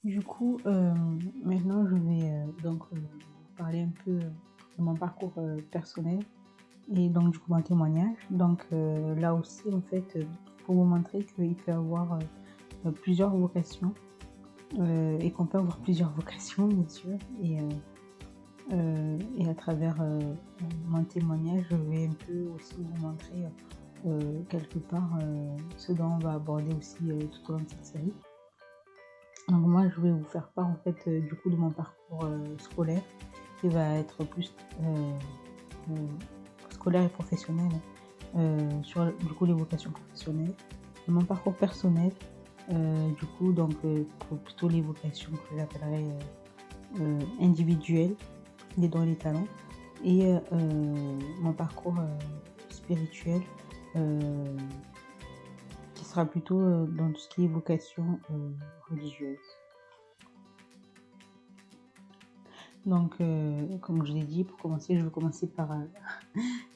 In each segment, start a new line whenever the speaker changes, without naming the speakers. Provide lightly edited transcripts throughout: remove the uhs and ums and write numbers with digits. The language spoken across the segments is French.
Du coup, maintenant je vais, parler un peu, de mon parcours, personnel et donc du coup mon témoignage. Là aussi en fait, pour vous montrer qu'il peut y avoir, plusieurs vocations, et qu'on peut avoir plusieurs vocations bien sûr et à travers, mon témoignage, je vais un peu aussi vous montrer, quelque part, ce dont on va aborder aussi, tout au long de cette série. Donc moi, je vais vous faire part en fait, du coup de mon parcours, scolaire qui va être plus, heu, scolaire et professionnel, sur du coup les vocations professionnelles. Mon parcours personnel, pour plutôt les vocations que j'appellerais, individuelles, les dons et les talents mon parcours, spirituel, heu, qui sera plutôt, dans tout ce qui est vocation, religieuse. Comme je l'ai dit, pour commencer, je vais commencer par,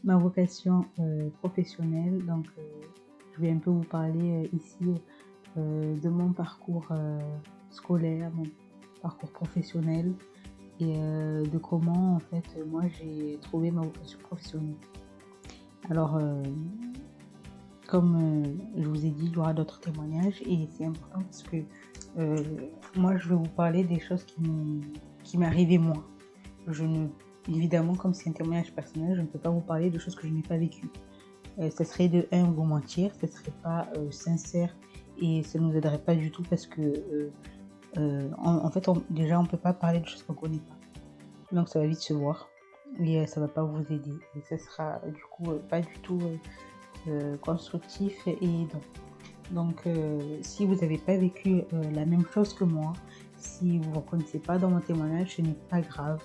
ma vocation, professionnelle. Je vais un peu vous parler, ici, de mon parcours, scolaire, mon parcours professionnel de comment, en fait, moi, j'ai trouvé ma vocation professionnelle. Alors, je vous ai dit, il y aura d'autres témoignages et c'est important parce que, moi, je vais vous parler des choses qui m'est arrivées moi. Je ne Évidemment, comme c'est un témoignage personnel, je ne peux pas vous parler de choses que je n'ai pas vécues. Ça serait de un vous mentir, ça serait pas, sincère et ça nous aiderait pas du tout parce que, en fait, on peut pas parler de choses qu'on connaît pas. Donc ça va vite se voir et ça va pas vous aider et ça sera, du coup, pas du tout, constructif et aidant. Si vous n'avez pas vécu, la même chose que moi, si vous ne vous reconnaissez pas dans mon témoignage, ce n'est pas grave,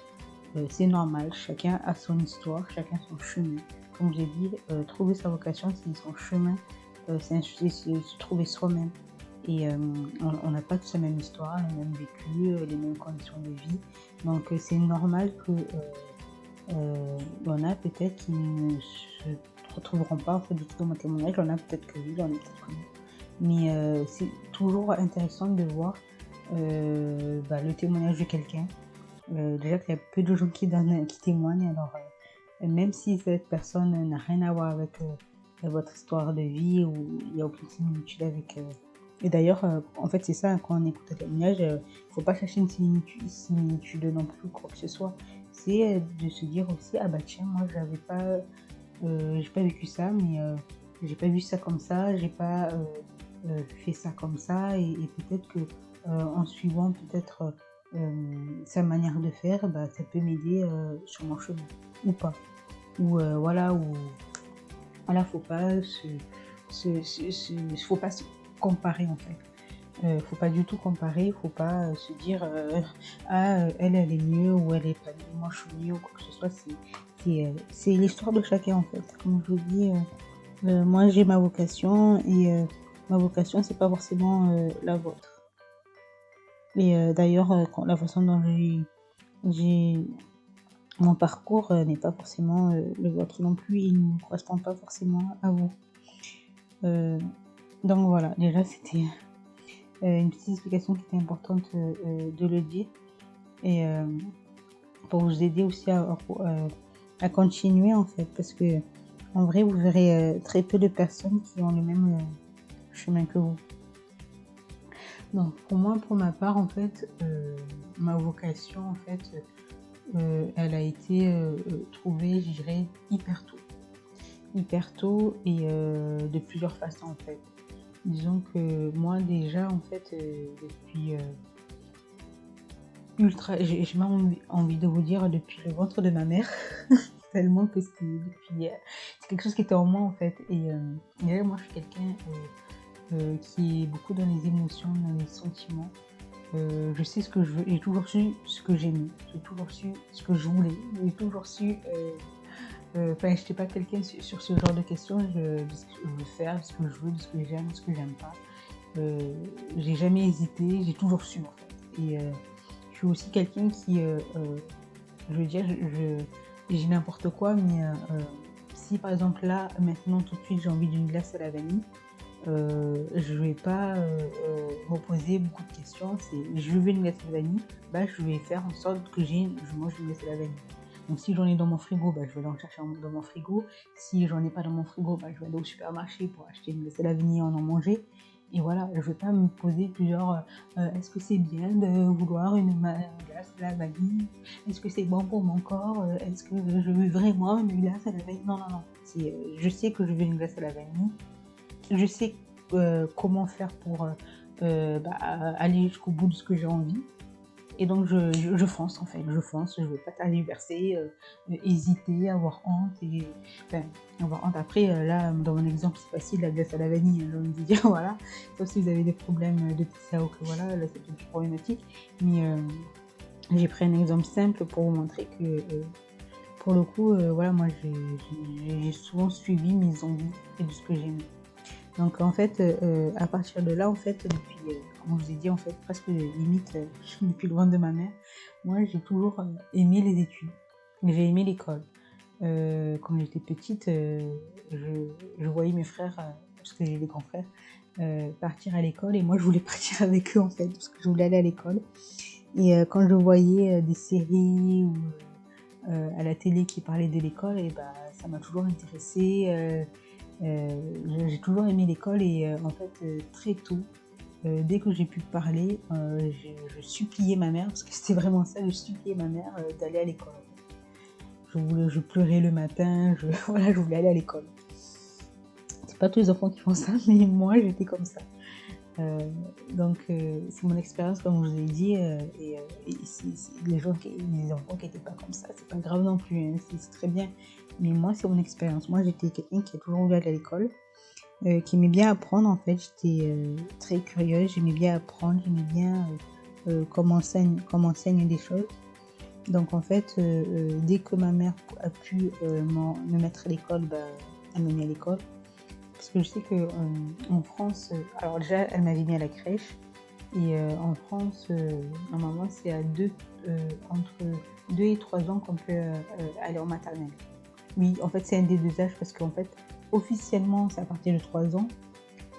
c'est normal, chacun a son histoire, chacun son chemin. Comme j'ai dit, trouver sa vocation, c'est son chemin, c'est se trouver soi-même on n'a pas tous la même histoire, le même vécu, les mêmes conditions de vie. C'est normal que, il y en a peut-être qui ne se retrouveront pas en fait du tout dans mon témoignage, il y en a peut-être que oui, il y en a peut-être que non. Mais c'est toujours intéressant de voir, le témoignage de quelqu'un. Déjà qu'il y a peu de gens qui témoignent, alors même si cette personne n'a rien à voir avec, votre histoire de vie ou il n'y a aucune similitude avec, et d'ailleurs, en fait, c'est ça, quand on écoute un témoignage, il faut pas chercher une similitude non plus, quoi que ce soit. C'est, de se dire aussi: «Ah bah tiens, moi j'ai pas vécu ça, mais j'ai pas vu ça comme ça, j'ai pas, fait ça comme ça et peut-être que, en suivant peut-être, sa manière de faire, bah, ça peut m'aider, sur mon chemin» ou pas. Voilà, faut pas se comparer en fait. Faut pas du tout comparer, faut pas, se dire, «Ah, elle est mieux» ou «Elle est pas mieux, moi je suis mieux» ou quoi que ce soit. C'est l'histoire de chacun en fait. Comme je vous dis, moi j'ai ma vocation ma vocation c'est pas forcément, la vôtre d'ailleurs, quand la façon dont j'ai mon parcours, n'est pas forcément, le vôtre non plus. Il ne correspond pas forcément à vous. Heu, donc voilà, déjà c'était, une petite explication qui était importante, de le dire et pour vous aider aussi à continuer en fait. Parce que en vrai, vous verrez, très peu de personnes qui ont le même, chemin que vous. Donc pour moi, pour ma part en fait, ma vocation en fait, elle a été, trouvée, je dirais, hyper tôt et de plusieurs façons en fait. Disons que moi déjà en fait, depuis, ultra j'ai même envie de vous dire depuis le ventre de ma mère, tellement que c'est quelque chose qui était en moi en fait déjà moi je suis quelqu'un, qui est beaucoup dans les émotions, dans les sentiments. Je sais ce que je veux, j'ai toujours su ce que j'aimais, j'ai toujours su ce que je voulais, j'ai toujours su, enfin j'étais pas quelqu'un sur ce genre de questions, de ce que je veux faire, de ce que je veux, de ce que j'aime, de ce que j'aime pas. J'ai jamais hésité, j'ai toujours su en fait je suis aussi quelqu'un qui, je veux dire, je dis n'importe quoi, mais si par exemple là, maintenant tout de suite j'ai envie d'une glace à la vanille, je vais pas me poser beaucoup de questions. C'est je veux une glace à la vanille, bah, je vais faire en sorte que je mange une glace à la vanille. Donc si j'en ai dans mon frigo, bah, je vais aller en chercher dans mon frigo. Si j'en ai pas dans mon frigo, bah, je vais aller au supermarché pour acheter une glace à la vanille et en manger. Et voilà, je vais pas me poser plusieurs est-ce que c'est bien de vouloir une glace à la vanille? Est-ce que c'est bon pour mon corps? Est-ce que je veux vraiment une glace à la vanille? Non, non, non. Je sais que je veux une glace à la vanille. Je sais comment faire pour aller jusqu'au bout de ce que j'ai envie. Et donc je fonce en fait, je fonce, je ne veux pas tergiverser, hésiter, avoir honte. Enfin, avoir honte. Après, là, dans mon exemple, c'est facile, la glace à la vanille, j'ai envie de dire, voilà. Sauf si vous avez des problèmes de TCA ou que voilà, là c'est une problématique. Mais j'ai pris un exemple simple pour vous montrer que pour le coup, voilà, moi j'ai souvent suivi mes envies et de ce que j'aimais. Donc en fait, à partir de là, en fait, depuis, comme je vous ai dit, en fait, presque limite depuis le ventre de ma mère, moi j'ai toujours aimé les études. J'ai aimé l'école. Quand j'étais petite, je voyais mes frères, parce que j'ai des grands frères, partir à l'école et moi je voulais partir avec eux en fait, parce que je voulais aller à l'école. Et quand je voyais des séries ou à la télé qui parlaient de l'école, et bah, ça m'a toujours intéressée. J'ai toujours aimé l'école et en fait très tôt, dès que j'ai pu parler, je suppliais ma mère, parce que c'était vraiment ça, je suppliais ma mère d'aller à l'école. Je pleurais le matin, voilà, je voulais aller à l'école. C'est pas tous les enfants qui font ça, mais moi j'étais comme ça. Donc c'est mon expérience, comme je vous ai dit, et les enfants qui n'étaient pas comme ça, c'est pas grave non plus, hein, c'est très bien. Mais moi, c'est mon expérience. Moi, j'étais quelqu'un qui a toujours voulu aller à l'école, qui aimait bien apprendre en fait. J'étais très curieuse, j'aimais bien apprendre, j'aimais bien comment enseigne des choses. Donc en fait, dès que ma mère a pu me mettre à l'école, bah, elle m'a mis à l'école. Parce que je sais qu'en France, alors déjà, elle m'avait mis à la crèche. Et en France, normalement, c'est entre 2 et 3 ans qu'on peut aller en maternelle. Oui, en fait, c'est un des deux âges parce qu'en fait, officiellement, c'est à partir de 3 ans.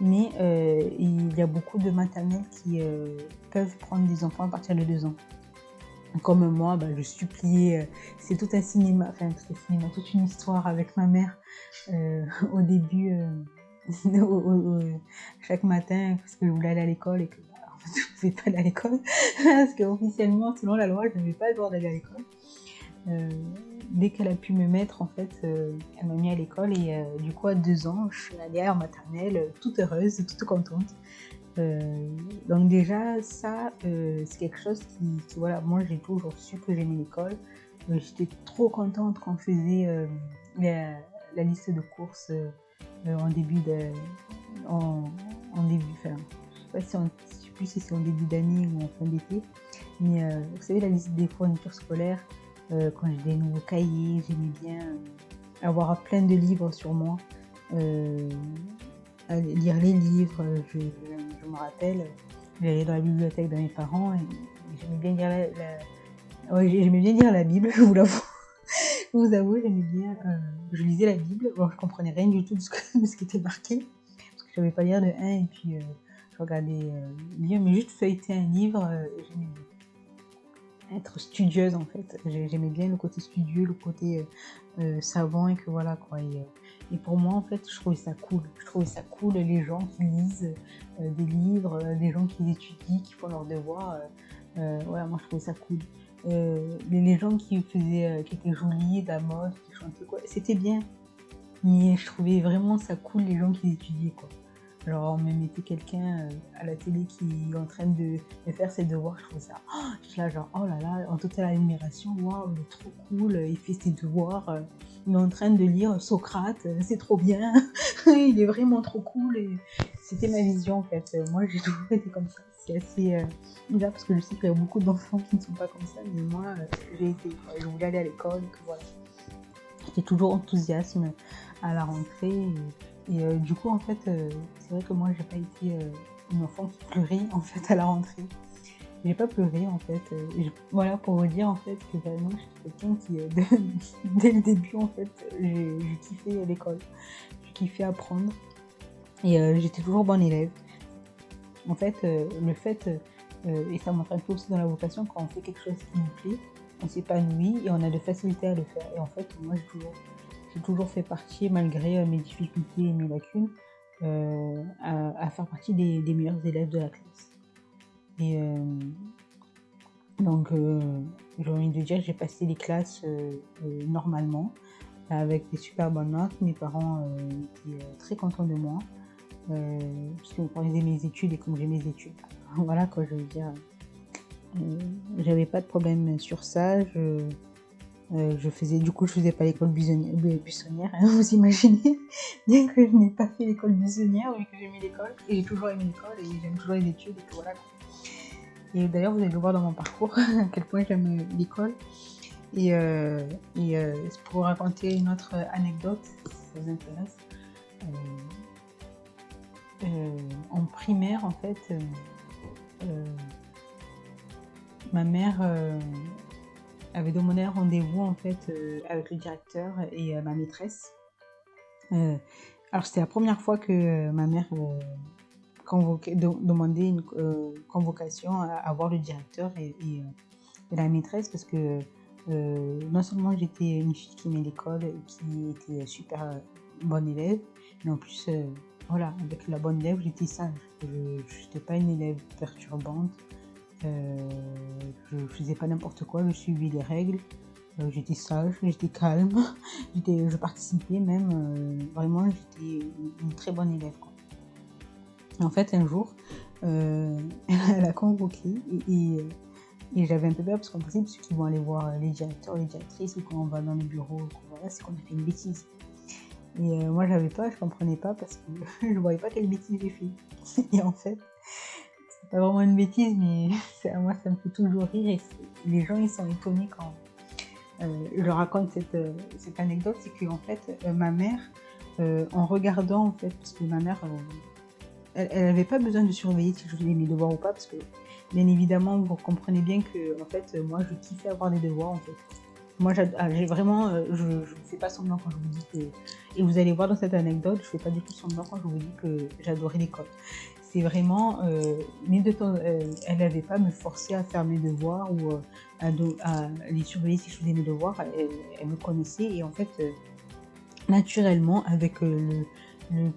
Mais il y a beaucoup de maternelles qui peuvent prendre des enfants à partir de 2 ans. Comme moi, bah, je suppliais, c'est tout un cinéma, toute une histoire avec ma mère au début, chaque matin, parce que je voulais aller à l'école et que bah, en fait, je ne pouvais pas aller à l'école, parce qu'officiellement, selon la loi, je n'avais pas le droit d'aller à l'école. Dès qu'elle a pu me mettre, en fait, elle m'a mis à l'école et du coup, à 2 ans, je suis allée en maternelle, toute heureuse, toute contente. Donc déjà, ça, c'est quelque chose qui, voilà, moi, j'ai toujours su que j'aimais l'école. J'étais trop contente quand je faisais la liste de courses en début, enfin, je sais plus si c'est en début d'année ou en fin d'été, mais vous savez, la liste des fournitures scolaires, quand j'ai des nouveaux cahiers, j'aimais bien avoir plein de livres sur moi, lire les livres. Je me rappelle, j'allais dans la bibliothèque de mes parents et j'aimais bien lire la Bible, je vous l'avoue. Je vous avoue, j'aimais bien, je lisais la Bible, bon, je comprenais rien du tout de ce qui était marqué, parce que je savais pas lire de 1 et puis je regardais lire, mais juste feuilleter un livre, j'aimais bien. Être studieuse en fait, j'aimais bien le côté studieux, le côté savant et que voilà quoi. Et pour moi en fait, je trouvais ça cool les gens qui lisent des livres, des gens qui étudient, qui font leurs devoirs. Voilà, moi je trouvais ça cool. Les gens qui étaient jolis, de la mode, qui chantaient quoi, c'était bien, mais je trouvais vraiment ça cool les gens qui étudiaient quoi. Genre on me mettait quelqu'un à la télé qui est en train de faire ses devoirs, je trouvais ça, je suis là genre oh là là, en totale admiration, waouh, il est trop cool, il fait ses devoirs, il est en train de lire Socrate, c'est trop bien, il est vraiment trop cool. Et c'était ma vision en fait, moi j'ai toujours été comme ça, c'est assez bizarre parce que je sais qu'il y a beaucoup d'enfants qui ne sont pas comme ça, mais moi j'ai été, je voulais aller à l'école, que voilà. J'étais toujours enthousiasme à la rentrée et du coup en fait c'est vrai que moi j'ai pas été une enfant qui pleurait en fait à la rentrée. J'ai pas pleuré en fait. Voilà pour vous dire en fait que vraiment j'étais quelqu'un qui dès le début en fait j'ai kiffé l'école. J'ai kiffé apprendre. Et j'étais toujours bonne élève. En fait, le fait, et ça montre un peu aussi dans la vocation, quand on fait quelque chose qui nous plaît, on s'épanouit et on a de facilité à le faire. Et en fait, moi, j'ai toujours fait partie, malgré mes difficultés et mes lacunes, à faire partie des meilleurs élèves de la classe. Et donc, j'ai envie de dire, j'ai passé les classes normalement, avec des super bonnes notes. Mes parents étaient très contents de moi, parce que quand ils aimaient mes études et comme j'ai mes études, voilà quoi, je veux dire, j'avais pas de problème sur ça. Je faisais pas l'école buissonnière, hein, vous imaginez, bien que je n'ai pas fait l'école buissonnière, mais que j'aimais l'école, et j'ai toujours aimé l'école, et j'aime toujours les études, et que voilà. Et d'ailleurs, vous allez le voir dans mon parcours, à quel point j'aime l'école. Et pour vous raconter une autre anecdote, si ça vous intéresse, en primaire, en fait, ma mère avait demandé un rendez-vous en fait avec le directeur et ma maîtresse. Alors c'était la première fois que ma mère demandait une convocation à voir le directeur et la maîtresse, parce que non seulement j'étais une fille qui aimait l'école et qui était super bonne élève, mais en plus voilà, avec la bonne élève j'étais sage. Je n'étais pas une élève perturbante. Je faisais pas n'importe quoi, je suivais les règles, j'étais sage, j'étais calme, je participais même, vraiment j'étais une très bonne élève, quoi. Et en fait un jour, elle a convoqué et j'avais un peu peur, parce qu'en principe ceux qui vont aller voir les directeurs, les directrices, ou quand on va dans le bureau, voilà, c'est qu'on a fait une bêtise. Et moi j'avais pas, je comprenais pas, parce que je voyais pas quelle bêtise j'ai fait. Et en fait, c'est pas vraiment une bêtise, mais moi ça me fait toujours rire, et les gens ils sont étonnés quand je leur raconte cette anecdote. C'est que en fait ma mère, en regardant, en fait, parce que ma mère elle avait pas besoin de surveiller si je faisais mes devoirs ou pas, parce que bien évidemment vous comprenez bien que en fait moi je kiffais avoir des devoirs, en fait. Moi j'ai vraiment, je ne fais pas semblant quand je vous dis que, et vous allez voir dans cette anecdote, je fais pas du tout semblant quand je vous dis que j'adorais l'école. C'est vraiment, elle n'avait pas à me forcer à faire mes devoirs ou à les surveiller si je faisais mes devoirs. Elle me connaissait, et en fait, naturellement, avec le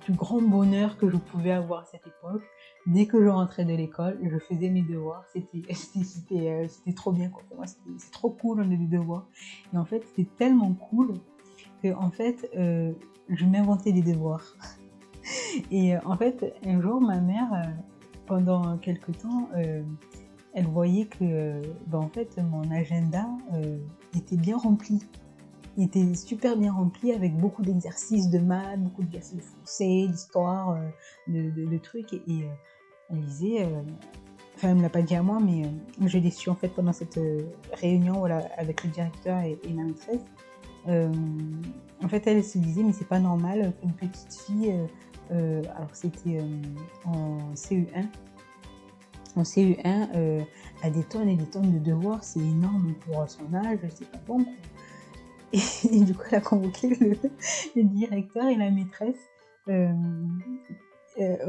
plus grand bonheur que je pouvais avoir à cette époque, dès que je rentrais de l'école, je faisais mes devoirs. C'était trop bien, quoi. Pour moi, c'est trop cool, on a des devoirs. Et en fait, c'était tellement cool que en fait, je m'inventais des devoirs. Et en fait, un jour, ma mère, pendant quelques temps, elle voyait que en fait, mon agenda était bien rempli. Il était super bien rempli, avec beaucoup d'exercices de maths, beaucoup d'exercices de français, d'histoire, de trucs. Et elle disait, enfin elle ne me l'a pas dit à moi, mais je l'ai su en fait pendant cette réunion, voilà, avec le directeur et ma maîtresse. En fait elle se disait, mais c'est pas normal qu'une petite fille, alors c'était en CE1, a des tonnes et des tonnes de devoirs, c'est énorme pour son âge, c'est pas bon, quoi. Et du coup, elle a convoqué le directeur et la maîtresse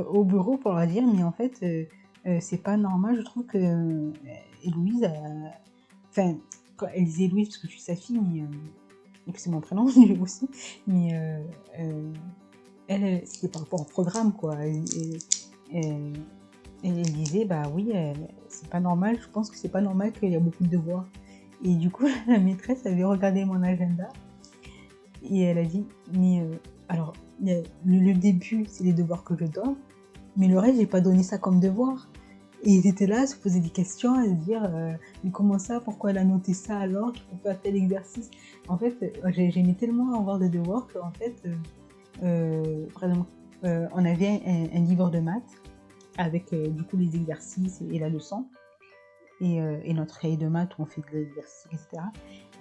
au bureau pour leur dire, mais en fait, c'est pas normal, je trouve que Héloïse a... Enfin, elle disait Héloïse parce que je suis sa fille, mais et que c'est mon prénom aussi, mais elle, c'était par rapport au programme, quoi. Et elle disait, bah oui, c'est pas normal, je pense que c'est pas normal qu'il y a beaucoup de devoirs. Et du coup, la maîtresse avait regardé mon agenda et elle a dit, mais alors, le début, c'est les devoirs que je donne, mais le reste, j'ai pas donné ça comme devoir. Et ils étaient là à se poser des questions, à se dire, mais comment ça, pourquoi elle a noté ça alors qu'il faut faire tel exercice. En fait, j'aimais tellement avoir des devoirs qu'en fait, par exemple, on avait un livre de maths avec du coup les exercices et la leçon. Et notre cahier de maths où on fait de l'exercice, etc.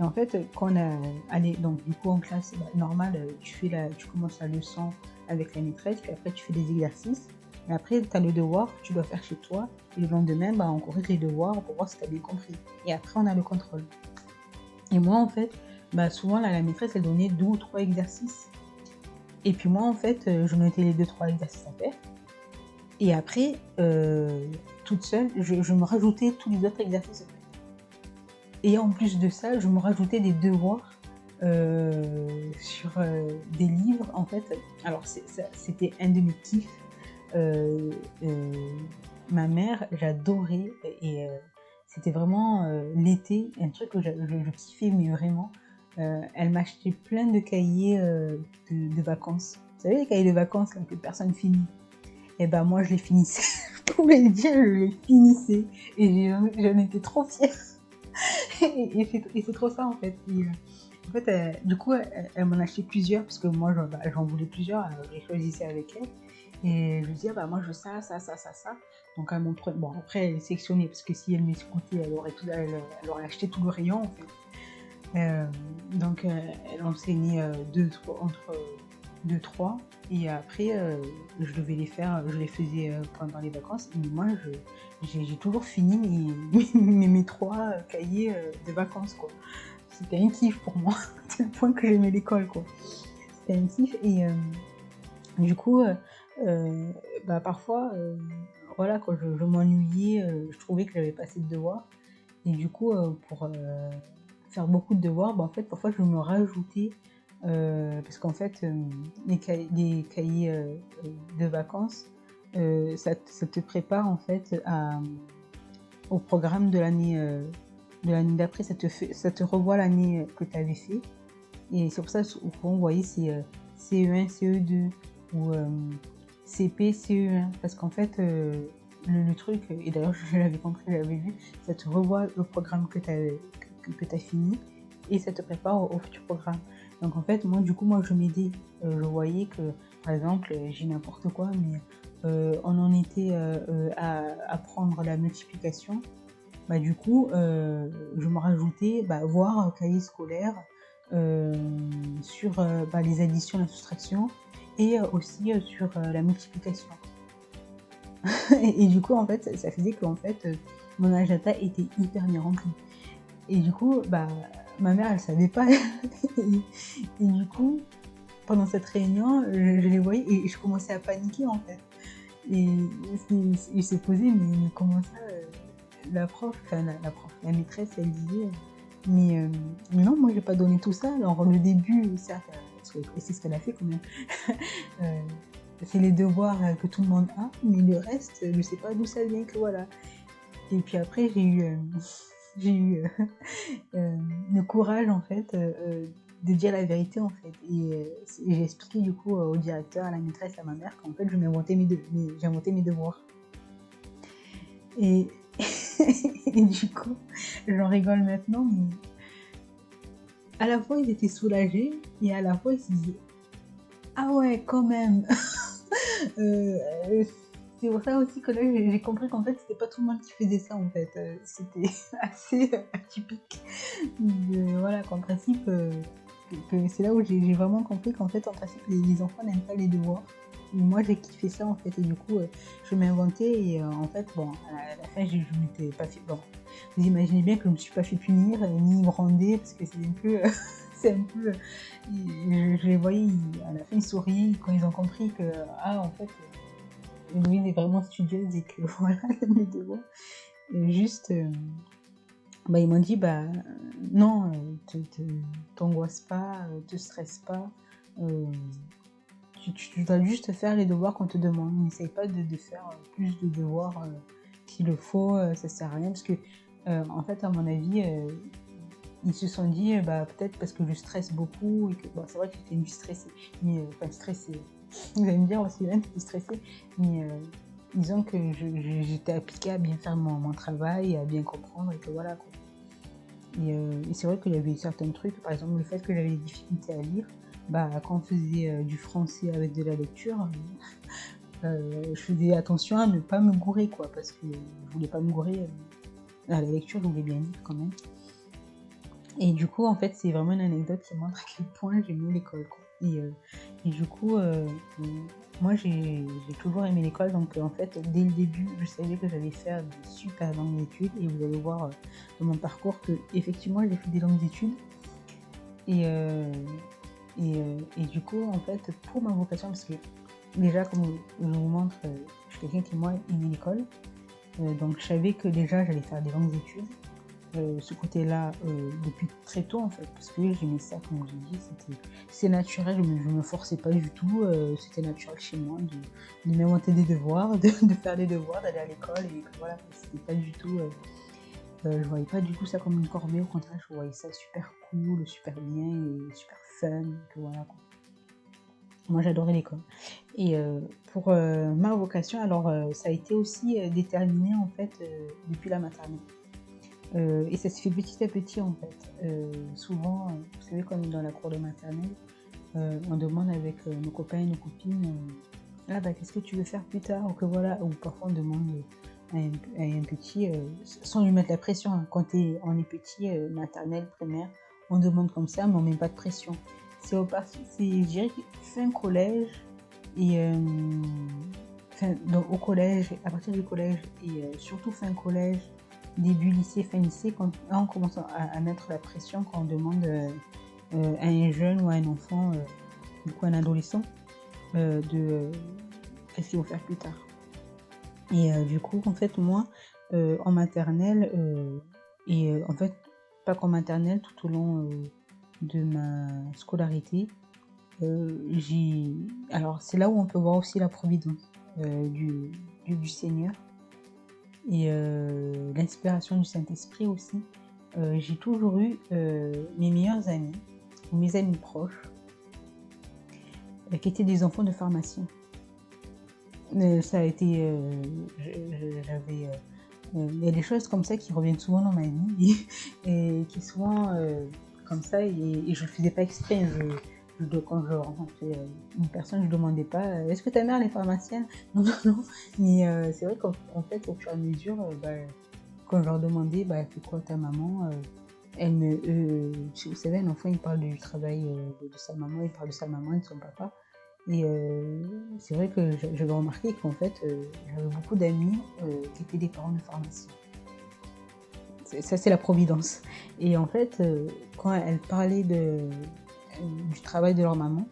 Et en fait, quand on a allé, donc du coup en classe normale, tu commences la leçon avec la maîtresse, puis après tu fais des exercices, et après tu as le devoir que tu dois faire chez toi, et le lendemain, on corrige les devoirs pour voir si tu as bien compris. Et après, on a le contrôle. Et moi, en fait, souvent, la maîtresse, elle donnait 2 ou 3 exercices. Et puis moi, en fait, je notais les 2-3 exercices à faire. Et après, toute seule, je me rajoutais tous les autres exercices. Et en plus de ça, je me rajoutais des devoirs sur des livres. En fait, alors c'était un de mes kiffs. Ma mère, j'adorais. Et c'était vraiment l'été, un truc que je kiffais, mais vraiment. Elle m'achetait plein de cahiers de vacances. Vous savez, les cahiers de vacances là, que personne finit. Et ben moi, je les finissais. Je pouvais le dire, je les finissais. Et j'en étais trop fière. et c'est trop ça, en fait. Et, en fait, du coup, elle m'en achetait plusieurs, parce que moi, j'en voulais plusieurs. Alors, je les choisissais avec elle. Et je lui disais, bah, moi, je veux ça. Donc, elle m'en prenait. Bon, après, elle sélectionnait, parce que si elle m'écoutait, elle aurait acheté tout le rayon, en fait. Donc, elle enseignait entre 2-3. Et après, je devais les faire, je les faisais pendant les vacances. Et moi, j'ai toujours fini mes 3 cahiers de vacances, quoi. C'était un kiff pour moi, c'est le point que j'aimais l'école, quoi. C'était un kiff. Et du coup, parfois, voilà, quand je m'ennuyais, je trouvais que j'avais pas assez de devoirs. Et du coup, pour faire beaucoup de devoirs, en fait, parfois je me rajoutais, parce qu'en fait, les cahiers de vacances, ça te prépare en fait au programme de l'année d'après. Ça te revoit l'année que tu avais fait. Et c'est pour ça, souvent, vous voyez, c'est CE1, CE2 ou CP, CE1. Parce qu'en fait, le truc, et d'ailleurs je l'avais compris, je l'avais vu, ça te revoit le programme que tu as fini et ça te prépare au futur programme. Donc en fait, moi je m'aidais. Je voyais que, par exemple, j'ai n'importe quoi, mais on en était à prendre la multiplication. Du coup, je me rajoutais voir cahier scolaire sur les additions, la soustraction et aussi sur la multiplication. Et du coup, en fait, ça faisait que mon agenda était hyper bien rempli. Et du coup, ma mère, elle savait pas. et du coup, pendant cette réunion, je les voyais et je commençais à paniquer, en fait. Et il s'est posé, mais comment ça, la maîtresse, elle disait, mais non, moi, j'ai pas donné tout ça. Alors, le début, certes, c'est ce qu'elle a fait quand même. C'est les devoirs que tout le monde a, mais le reste, je sais pas d'où ça vient, que voilà. Et puis après, j'ai eu le courage, en fait, de dire la vérité, en fait. Et j'ai expliqué, du coup, au directeur, à la maîtresse, à ma mère, qu'en fait, j'ai inventé mes devoirs. Et, et du coup, j'en rigole maintenant, mais à la fois, ils étaient soulagés, et à la fois, ils se disaient, ah ouais, quand même. C'est pour ça aussi que là j'ai compris qu'en fait c'était pas tout le monde qui faisait ça, en fait. C'était assez atypique. Voilà, qu'en principe, que c'est là où j'ai vraiment compris qu'en fait en principe les enfants n'aiment pas les devoirs. Et moi j'ai kiffé ça, en fait, et du coup je m'inventais. Et en fait, bon, à la fin je m'étais pas fait, bon, vous imaginez bien que je me suis pas fait punir ni gronder, parce que c'est un peu je les voyais, à la fin ils souriaient quand ils ont compris que, en fait, Louise est vraiment studieuse et que voilà, mes devoirs. Et juste, ils m'ont dit, non, t'angoisse pas, te stresse pas, tu dois juste faire les devoirs qu'on te demande. N'essaye pas de faire plus de devoirs qu'il le faut, ça sert à rien, parce que en fait, à mon avis, ils se sont dit, peut-être parce que je stresse beaucoup, et que, c'est vrai que j'étais une stressée, mais stressée. Vous allez me dire aussi, là, t'étais stressée, mais disons que j'étais appliquée à bien faire mon travail, à bien comprendre, et que voilà, quoi. Et c'est vrai qu'il y avait certains trucs, par exemple le fait que j'avais des difficultés à lire, quand on faisait du français avec de la lecture, je faisais attention à ne pas me gourer, quoi, parce que je voulais pas me gourer à la lecture, je voulais bien lire quand même. Et du coup, en fait, c'est vraiment une anecdote qui montre à quel point j'aimais l'école, quoi. Et du coup, moi, j'ai toujours aimé l'école. Donc, en fait, dès le début, je savais que j'allais faire de super longues études. Et vous allez voir dans mon parcours que, effectivement, j'ai fait des longues études. Et Et du coup, en fait, pour ma vocation, parce que déjà, comme je vous montre, je suis quelqu'un qui, moi, aimait l'école. Donc, je savais que déjà, j'allais faire des longues études. Ce côté-là, depuis très tôt, en fait, parce que j'aimais ça, comme je dis, c'est naturel, je me forçais pas du tout. C'était naturel chez moi de m'inventer des devoirs, de faire des devoirs, d'aller à l'école, et que voilà, c'était pas du tout... je voyais pas du tout ça comme une corvée, au contraire, je voyais ça super cool, super bien et super fun, que voilà, quoi. Moi, j'adorais l'école. Et pour ma vocation, alors ça a été aussi déterminé en fait depuis la maternelle. Et ça se fait petit à petit en fait. Souvent, vous savez, quand on est dans la cour de maternelle, on demande avec nos copains et nos copines ah bah qu'est-ce que tu veux faire plus tard, ou que voilà, ou parfois on demande à un petit, sans lui mettre la pression, hein. Quand on est petit, maternelle, primaire, on demande comme ça, mais on met pas de pression. C'est je dirais fin collège et donc au collège, à partir du collège et surtout fin collège, début lycée, fin lycée, quand là, on commence à mettre la pression quand on demande à un jeune ou à un enfant, du coup un adolescent, de qu'est-ce qu'ils vont faire plus tard. Et du coup, en fait, moi, en maternelle, et en fait, pas qu'en maternelle, tout au long de ma scolarité, alors c'est là où on peut voir aussi la providence du Seigneur et l'inspiration du Saint-Esprit aussi. J'ai toujours eu mes meilleurs amis, mes amis proches, qui étaient des enfants de pharmaciens. Ça a été, j'avais, il y a des choses comme ça qui reviennent souvent dans ma vie et qui souvent comme ça, et je le faisais pas exprès. Quand je rencontrais une personne, je demandais pas est-ce que ta mère elle est pharmacienne. Non, non, non. Mais c'est vrai qu'en fait, au fur et à mesure, quand je leur demandais c'est quoi ta maman, vous savez, un enfant il parle du travail de sa maman, il parle de sa maman et de son papa. Et c'est vrai que j'avais remarqué qu'en fait, j'avais beaucoup d'amis qui étaient des parents de pharmaciens. Ça, c'est la providence. Et en fait, quand elles parlaient du travail de leur maman,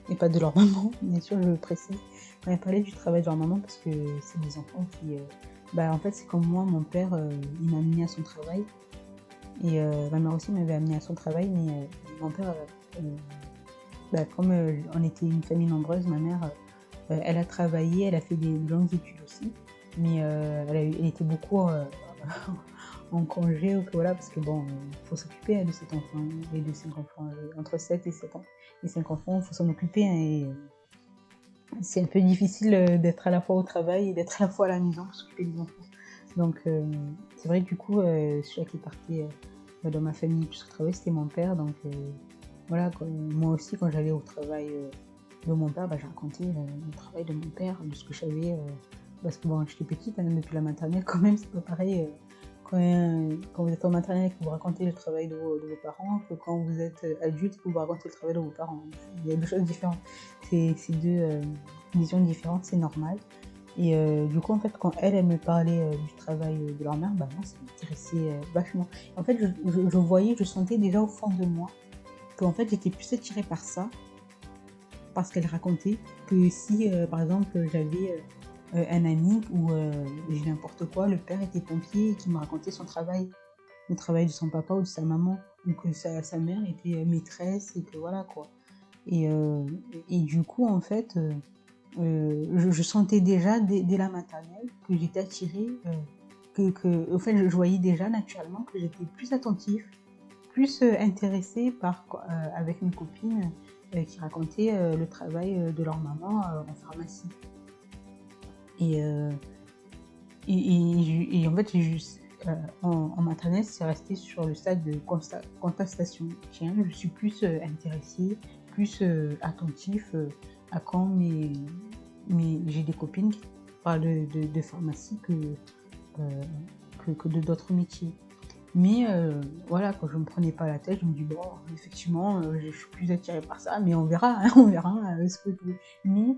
et pas de leur maman, bien sûr, je le précise, quand elles parlaient du travail de leur maman, parce que c'est des enfants qui... en fait, c'est comme moi, mon père, il m'a amené à son travail. Et ma mère aussi m'avait amené à son travail, mais mon père... comme on était une famille nombreuse, ma mère, elle a travaillé, elle a fait des longues études aussi, mais elle était beaucoup en congé, ou que voilà, parce que bon, faut s'occuper de cet enfant, et de 5 enfants, entre 7 et 7 ans, et 5 enfants, il faut s'en occuper, hein, et c'est un peu difficile d'être à la fois au travail et d'être à la fois à la maison pour s'occuper des enfants. Donc c'est vrai que du coup, celui qui partait dans ma famille plus au travail, c'était mon père, donc voilà, moi aussi, quand j'allais au travail de mon père, je racontais le travail de mon père, de ce que je savais, parce que bon, j'étais petite, hein, depuis la maternelle, quand même, c'est pas pareil quand vous êtes en maternelle et que vous racontez le travail de vos parents, que quand vous êtes adulte et que vous racontez le travail de vos parents. Il y a deux choses différentes. C'est deux visions différentes, c'est normal. Et du coup, en fait, quand elle me parlait du travail de leur mère, moi, ça m'intéressait vachement. En fait, je voyais, je sentais déjà au fond de moi qu'en fait, j'étais plus attirée par ça, parce qu'elle racontait, que si, par exemple, j'avais un ami où, j'ai n'importe quoi, le père était pompier et qui me racontait son travail, le travail de son papa ou de sa maman, ou que sa mère était maîtresse, et que voilà, quoi. Et du coup, en fait, je sentais déjà dès la maternelle que j'étais attirée, au fait, je voyais déjà naturellement que j'étais plus attentive, plus intéressée avec mes copines qui racontaient le travail de leur maman en pharmacie. Et en fait, en maternelle, c'est resté sur le stade de contestation. Tiens, je suis plus intéressée, plus attentif à quand j'ai des copines qui parlent de pharmacie que de d'autres métiers. Mais voilà, quand je me prenais pas la tête, je me dis bon, effectivement, je suis plus attirée par ça, mais on verra, hein, on verra ce que je veux. Mais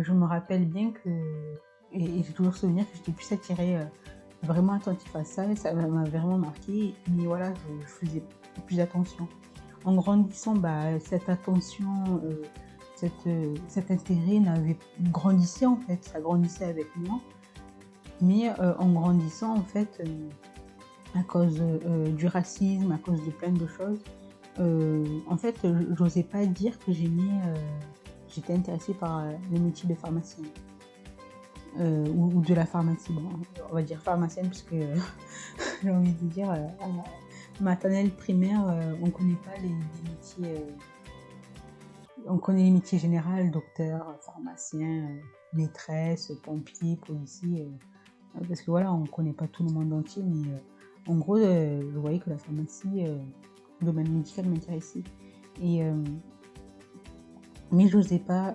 je me rappelle bien que, et j'ai toujours souvenir que j'étais plus attirée, vraiment attentive à ça, et ça m'a vraiment marqué. Mais voilà, je faisais plus attention. en grandissant, cette attention, cet intérêt grandissait en fait, ça grandissait avec moi. Mais en grandissant en fait, à cause du racisme, à cause de plein de choses, en fait, j'osais pas dire que j'étais intéressée par le métier de pharmacien. Ou de la pharmacie, bon, on va dire pharmacienne parce que j'ai envie de dire, maternelle, primaire, on connaît pas les métiers, on connaît les métiers généraux, docteur, pharmacien, maîtresse, pompier, policier, parce que voilà, on connaît pas tout le monde entier, mais en gros, je voyais que la pharmacie, le domaine médical m'intéressait. Et, mais j'osais pas,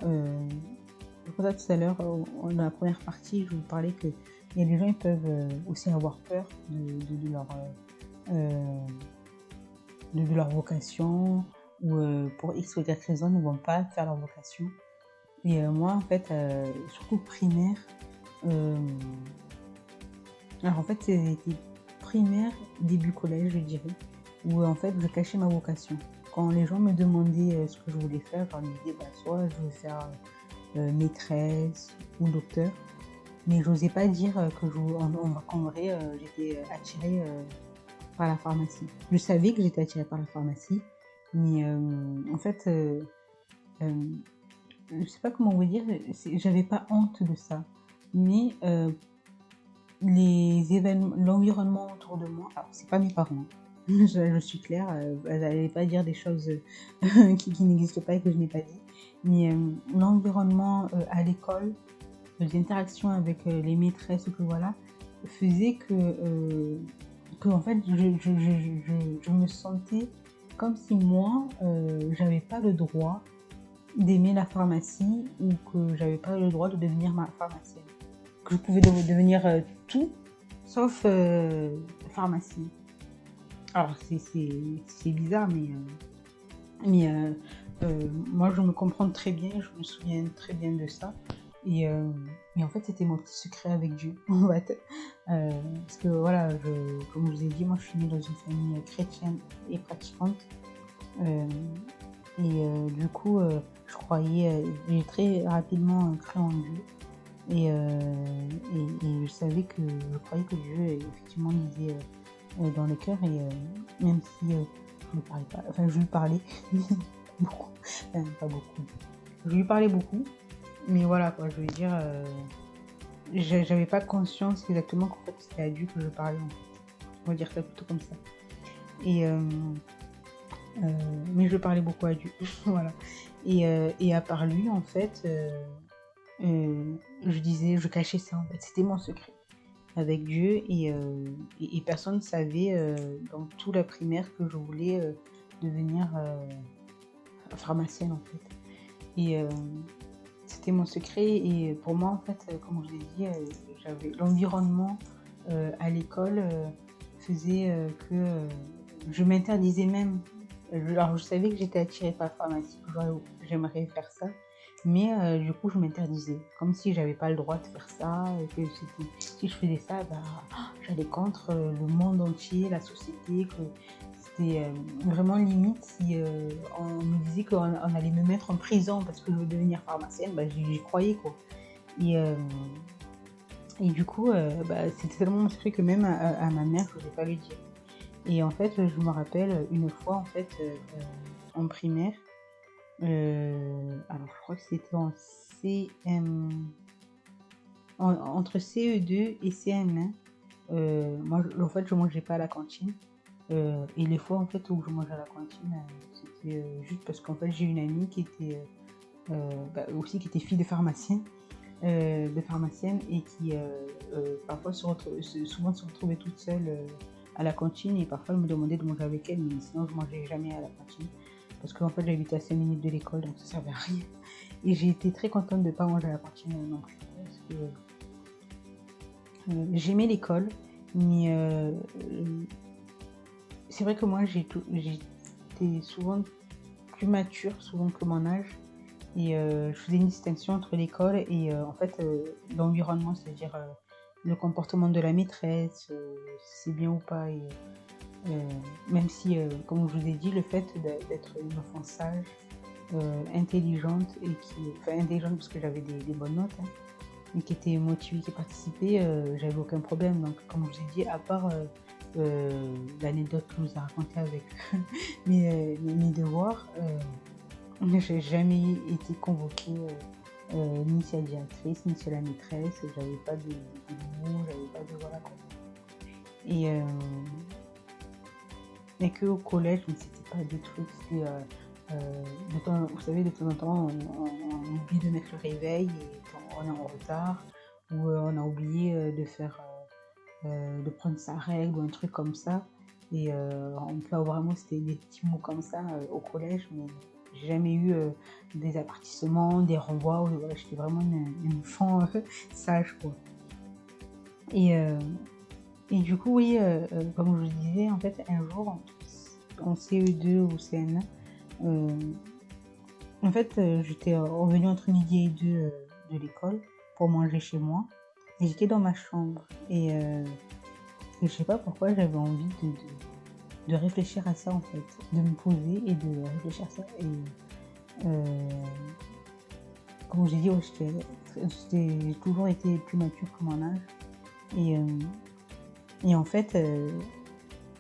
c'est pour ça tout à l'heure, dans la première partie, je vous parlais qu'il y a des gens qui peuvent aussi avoir peur de leur vocation, ou pour X ou Y raison, ne vont pas faire leur vocation. Et moi, en fait, surtout primaire, alors en fait, c'était primaire, début collège, je dirais, où en fait, je cachais ma vocation. Quand les gens me demandaient ce que je voulais faire, je leur disais, soit je veux faire maîtresse ou docteur, mais j'osais pas dire qu'en vrai, j'étais attirée par la pharmacie. Je savais que j'étais attirée par la pharmacie, mais en fait, je sais pas comment vous dire, j'avais pas honte de ça, mais les événements, l'environnement autour de moi, alors c'est pas mes parents, je suis claire, elles n'allaient pas dire des choses qui n'existent pas et que je n'ai pas dit, mais l'environnement à l'école, les interactions avec les maîtresses, que voilà, faisait que en fait, je me sentais comme si moi, j'avais pas le droit d'aimer la pharmacie, ou que j'avais pas le droit de devenir pharmacienne. Que je pouvais devenir tout sauf pharmacie. Alors c'est bizarre, mais moi je me comprends très bien, je me souviens très bien de ça. Et en fait, c'était mon petit secret avec Dieu, en fait. Parce que voilà, comme je vous ai dit, moi je suis née dans une famille chrétienne et pratiquante. Du coup, j'ai très rapidement cru en Dieu. Et je savais je croyais que Dieu effectivement lisait dans les cœurs. Et même si je ne parlais pas, enfin je lui parlais beaucoup, pas beaucoup. Je lui parlais beaucoup. Mais voilà, quoi, je veux dire, j'avais pas conscience exactement qu'en fait c'était à Dieu que je parlais, en fait. On va dire ça plutôt comme ça. Et mais je parlais beaucoup à Dieu, voilà. Et à part lui, en fait, je cachais ça, en fait. C'était mon secret avec Dieu, et personne ne savait dans toute la primaire que je voulais devenir pharmacienne, en fait. Et c'était mon secret, et pour moi, en fait, comme je l'ai dit, j'avais l'environnement à l'école faisait que je m'interdisais même. Alors, je savais que j'étais attirée par la pharmacie, que j'aimerais faire ça, mais du coup, je m'interdisais, comme si j'avais pas le droit de faire ça, et que si je faisais ça, j'allais contre le monde entier, la société, que c'était vraiment limite si on me disait qu'on allait me mettre en prison parce que je veux devenir pharmacienne, j'y croyais, quoi. Et du coup, c'était tellement mon secret que même à ma mère, je n'osais pas lui dire. Et en fait, je me rappelle une fois, en fait, en primaire, alors je crois que c'était en entre CE2 et CM1, moi, en fait, je mangeais pas à la cantine. Et les fois, en fait, où je mangeais à la cantine, c'était juste parce qu'en fait, j'ai une amie qui était aussi qui était fille de pharmacienne, et qui parfois souvent se retrouvait toute seule à la cantine, et parfois elle me demandait de manger avec elle, mais sinon je mangeais jamais à la cantine parce qu'en fait j'habitais à 5 minutes de l'école, donc ça servait à rien. Et j'ai été très contente de ne pas manger à la cantine non plus, parce que j'aimais l'école, mais c'est vrai que moi j'étais souvent plus mature souvent que mon âge. Et je faisais une distinction entre l'école et en fait l'environnement, c'est-à-dire le comportement de la maîtresse, si c'est bien ou pas. Et même si, comme je vous ai dit, le fait d'être une enfant sage, intelligente et enfin intelligente parce que j'avais des bonnes notes, hein, mais qui était motivée, qui participait, j'avais aucun problème. Donc, comme je vous ai dit, à part l'anecdote que je vous ai racontée avec mes devoirs, j'ai jamais été convoquée ni chez la directrice, ni chez la maîtresse. J'avais pas de mots, j'avais pas de voilà quoi. Et, et qu'au collège, mais c'était pas des trucs, c'était vous savez, de temps en temps, on oublie de mettre le réveil et on est en retard, ou on a oublié de prendre sa règle ou un truc comme ça. Et on peut avoir vraiment, c'était des petits mots comme ça au collège, mais j'ai jamais eu des avertissements, des renvois. Voilà, j'étais vraiment une enfant sage, quoi. Et, du coup, oui, comme je vous disais, en fait, un jour, en CE2 ou CN1, en fait, j'étais revenue entre midi et 2 de l'école pour manger chez moi. Et j'étais dans ma chambre. Et je sais pas pourquoi j'avais envie de réfléchir à ça, en fait. De me poser et de réfléchir à ça. Et comme j'ai dit, ouais, j'ai toujours été plus mature que mon âge. Et en fait,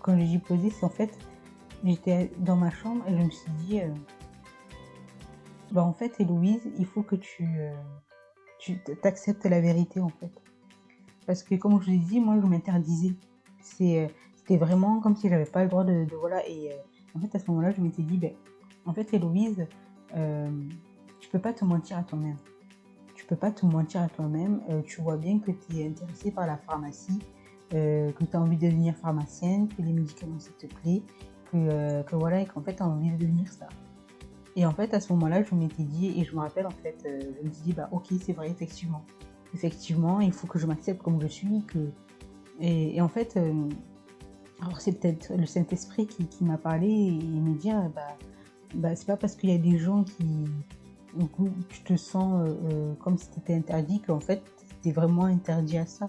quand j'ai dit poser, c'est en fait, j'étais dans ma chambre et je me suis dit, en fait, Héloïse, il faut que tu t'acceptes la vérité, en fait. Parce que, comme je vous l'ai dit, moi, je m'interdisais. C'était vraiment comme si j'avais pas le droit de voilà. Et en fait, à ce moment-là, je m'étais dit, en fait, Héloïse, tu peux pas te mentir à toi-même. Tu peux pas te mentir à toi-même. Tu vois bien que tu es intéressée par la pharmacie, que tu as envie de devenir pharmacienne, que les médicaments, ça te plaît, que voilà, et qu'en fait, tu as envie de devenir ça. Et en fait, à ce moment-là, je m'étais dit, et je me rappelle, en fait, je me suis dit, ok, c'est vrai, effectivement. Effectivement, il faut que je m'accepte comme je suis. Et en fait, alors c'est peut-être le Saint-Esprit qui m'a parlé et me dit, c'est pas parce qu'il y a des gens où tu te sens comme si tu étais interdit qu'en fait, tu es vraiment interdit à ça.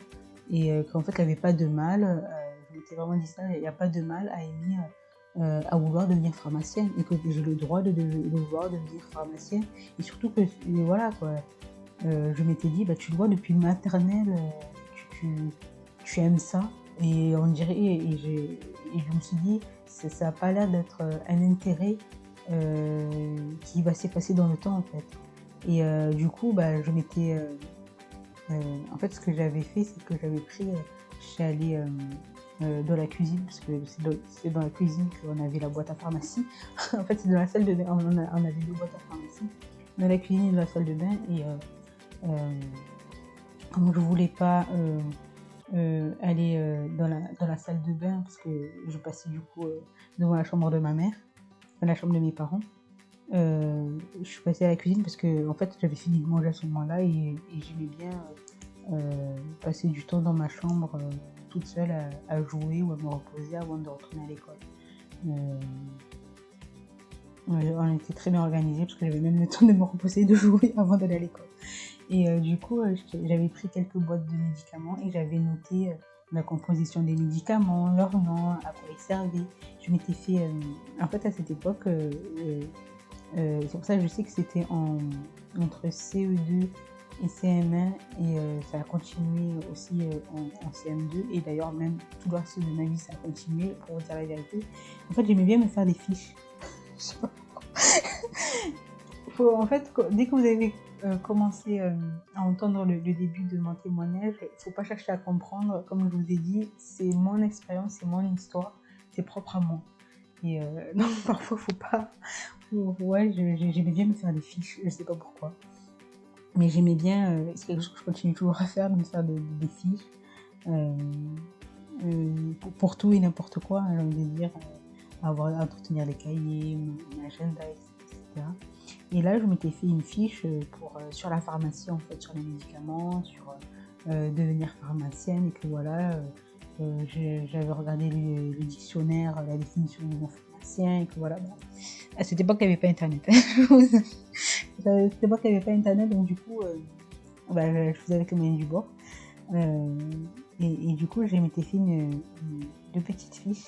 Et qu'en fait, il n'y avait pas de mal, je m'étais vraiment dit ça, il n'y a pas de mal à aimer, à vouloir devenir pharmacienne, et que j'ai le droit de vouloir devenir pharmacienne. Et surtout que, voilà quoi, je m'étais dit, tu le vois depuis le maternel, tu aimes ça. Et on dirait, et je me suis dit, ça n'a pas l'air d'être un intérêt qui va s'effacer dans le temps en fait. Et du coup, je m'étais... en fait, ce que j'avais fait, c'est que j'avais pris... je suis allée dans la cuisine, parce que c'est dans la cuisine qu'on avait la boîte à pharmacie. En fait, c'est dans la salle de bain, on avait deux boîtes à pharmacie. Dans la cuisine et dans la salle de bain. Et comme je voulais pas aller dans la salle de bain, parce que je passais du coup devant la chambre de ma mère, la chambre de mes parents, je suis passée à la cuisine parce que en fait j'avais fini de manger à ce moment-là, et j'aimais bien passer du temps dans ma chambre toute seule à jouer ou à me reposer avant de retourner à l'école. On était très bien organisés parce que j'avais même le temps de me reposer et de jouer avant d'aller à l'école. Et du coup, j'avais pris quelques boîtes de médicaments et j'avais noté la composition des médicaments, leur nom, à quoi ils servaient. Je m'étais fait... en fait, à cette époque, c'est pour ça que je sais que c'était entre CE2 et CM1, et ça a continué aussi en CM2. Et d'ailleurs, même tout le reste de ma vie, ça a continué, pour vous dire la vérité. En fait, j'aimais bien me faire des fiches. Je sais pas pourquoi. En fait, dès que vous avez commencé à entendre le début de mon témoignage, il ne faut pas chercher à comprendre. Comme je vous ai dit, c'est mon expérience, c'est mon histoire, c'est propre à moi. Et donc parfois, faut pas... Ouais, j'aimais bien me faire des fiches, je sais pas pourquoi. Mais j'aimais bien, c'est quelque chose que je continue toujours à faire, de me faire des fiches. Pour tout et n'importe quoi, j'ai envie de dire, à entretenir les cahiers, mon agenda, etc. Et là, je m'étais fait une fiche sur la pharmacie, en fait, sur les médicaments, sur devenir pharmacienne, et que voilà, j'avais regardé le dictionnaire, la définition du mot pharmacien, et que voilà. À cette époque, il n'y avait pas Internet. À cette époque, il n'y avait pas Internet, donc du coup, je faisais avec le moyen du bord. Et du coup, je m'étais fait deux petites fiches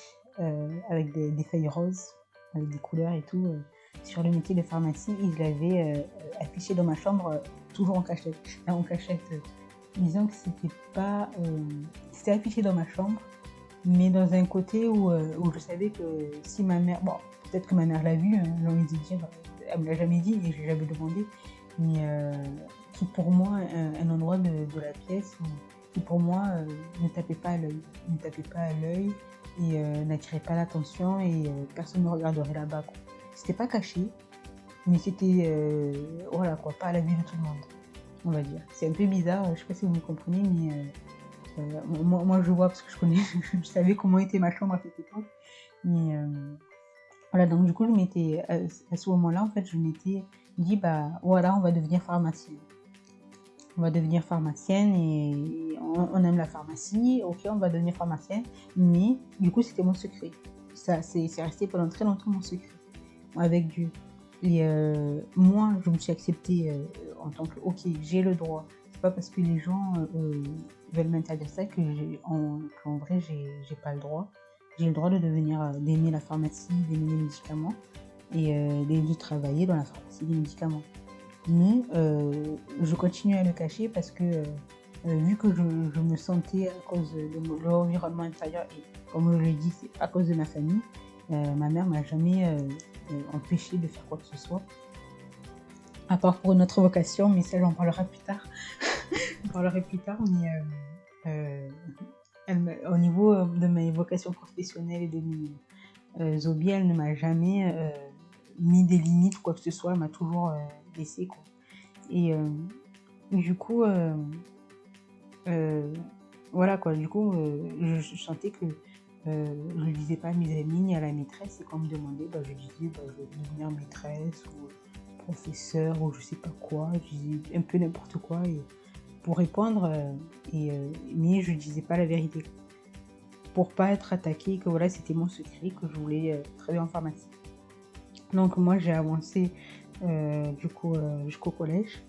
avec des feuilles roses, avec des couleurs et tout, sur le métier de pharmacie, et je l'avais affiché dans ma chambre, toujours en cachette. Disons que c'était affiché dans ma chambre, mais dans un côté où je savais que si ma mère, bon, peut-être que ma mère l'a vu, j'ai envie de dire, elle me l'a jamais dit et je l'ai jamais demandé, mais qui pour moi un endroit de la pièce qui pour moi ne tapait pas à l'œil et n'attirait pas l'attention et personne ne regarderait là-bas, quoi. C'était pas caché, mais c'était voilà quoi, pas à la vue de tout le monde, on va dire. C'est un peu bizarre, je sais pas si vous me comprenez, mais moi je vois parce que je connais, je savais comment était ma chambre à cette époque. Mais voilà, donc du coup je m'étais à ce moment-là, en fait, je m'étais dit bah voilà, on va devenir pharmacienne. On va devenir pharmacienne et on aime la pharmacie, ok, on va devenir pharmacienne, mais du coup c'était mon secret. Ça, c'est resté pendant très longtemps mon secret avec Dieu. Et moi, je me suis acceptée en tant que, ok, j'ai le droit. C'est pas parce que les gens veulent m'interdire ça qu'en vrai, j'ai pas le droit. J'ai le droit d'aimer la pharmacie, d'aimer les médicaments et de travailler dans la pharmacie des médicaments. Mais je continue à le cacher parce que vu que je me sentais à cause de l'environnement intérieur et comme je l'ai dit, c'est à cause de ma famille, ma mère m'a jamais empêché de faire quoi que ce soit. À part pour une autre vocation, mais ça j'en parlerai plus tard. Mais au niveau de mes vocations professionnelles et de mes hobbies, elle ne m'a jamais mis des limites ou quoi que ce soit, elle m'a toujours laissé, quoi. Et du coup, voilà quoi, du coup, je sentais que je ne disais pas à mes amis ni à la maîtresse, et quand on me demandait, bah, je disais bah, je vais devenir maîtresse ou professeur ou je sais pas quoi, je disais un peu n'importe quoi et, pour répondre, mais je disais pas la vérité pour pas être attaquée, que voilà c'était mon secret, que je voulais travailler en pharmacie. Donc moi j'ai avancé du coup jusqu'au collège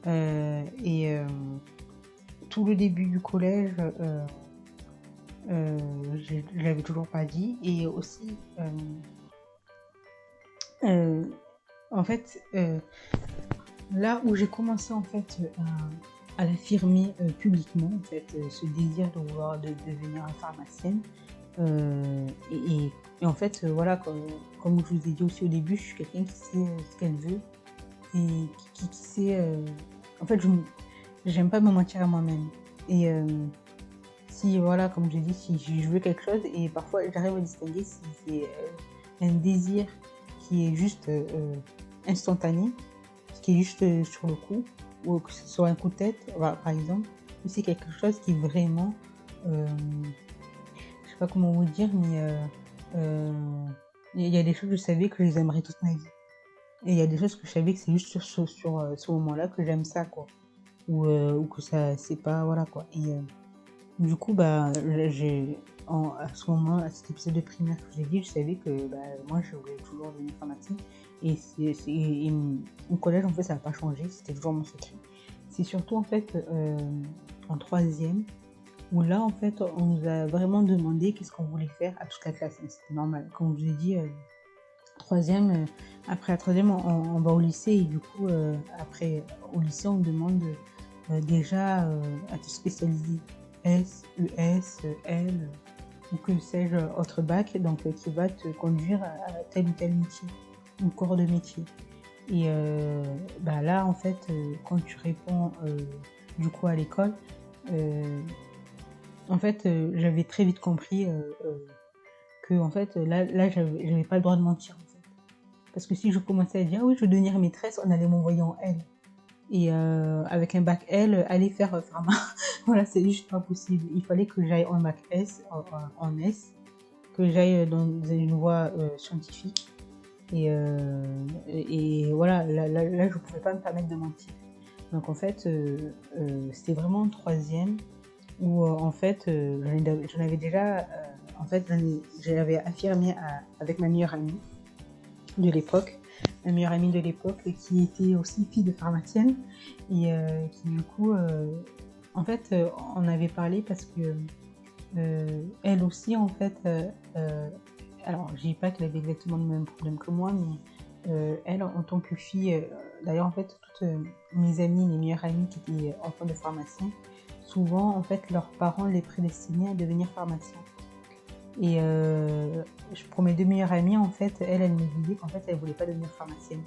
et tout le début du collège je l'avais toujours pas dit et aussi en fait là où j'ai commencé en fait à l'affirmer publiquement en fait ce désir de vouloir devenir pharmacienne et en fait voilà comme je vous ai dit aussi au début, je suis quelqu'un qui sait ce qu'elle veut et qui sait en fait j'aime pas me mentir à moi-même et si voilà comme je dis, si je veux quelque chose et parfois j'arrive à distinguer si c'est un désir qui est juste instantané, qui est juste sur le coup, ou que ce soit un coup de tête, voilà, par exemple, ou c'est quelque chose qui est vraiment, je sais pas comment vous dire, mais il y a des choses que je savais que je les aimerais toute ma vie. Et il y a des choses que je savais que c'est juste sur ce moment-là que j'aime ça, quoi. Ou que ça, c'est pas, voilà, quoi. Et du coup, bah, à ce moment, à cet épisode de primaire que j'ai dit, je savais que bah, moi, je voulais toujours devenir pharmacienne. Et au collège, en fait, ça n'a pas changé, c'était toujours mon secret. C'est surtout, en fait, en troisième, où là, en fait, on nous a vraiment demandé qu'est-ce qu'on voulait faire à toute la classe. C'était normal. Comme je vous ai dit, troisième, après la troisième, on va au lycée et du coup, après, au lycée, on demande déjà à te spécialiser. S, ES, L, ou que sais-je, autre bac, donc qui va te conduire à tel ou tel métier, ou corps de métier. Et bah là, en fait, quand tu réponds du coup à l'école, en fait, j'avais très vite compris que en fait, là j'avais pas le droit de mentir, en fait. Parce que si je commençais à dire, ah oui, je veux devenir maîtresse, on allait m'envoyer en L. Et avec un bac L, aller faire pharma, voilà, c'est juste pas possible. Il fallait que j'aille en bac S, en S, que j'aille dans une voie scientifique. Et voilà, là, je pouvais pas me permettre de mentir. Donc en fait, c'était vraiment en troisième où en fait, j'en avais déjà, en fait, j'avais affirmé avec ma meilleure amie de l'époque, ma meilleure amie de l'époque qui était aussi fille de pharmacienne et qui du coup, en fait, on avait parlé parce que elle aussi, en fait, alors je dis pas qu'elle avait exactement le même problème que moi, mais elle, en tant que fille, d'ailleurs, en fait, toutes mes amies, mes meilleures amies qui étaient enfants de pharmaciens, souvent, en fait, leurs parents les prédestinaient à devenir pharmaciens. Et pour mes deux meilleures amies, en fait, elle me disait qu'en fait, elle voulait pas devenir pharmacienne.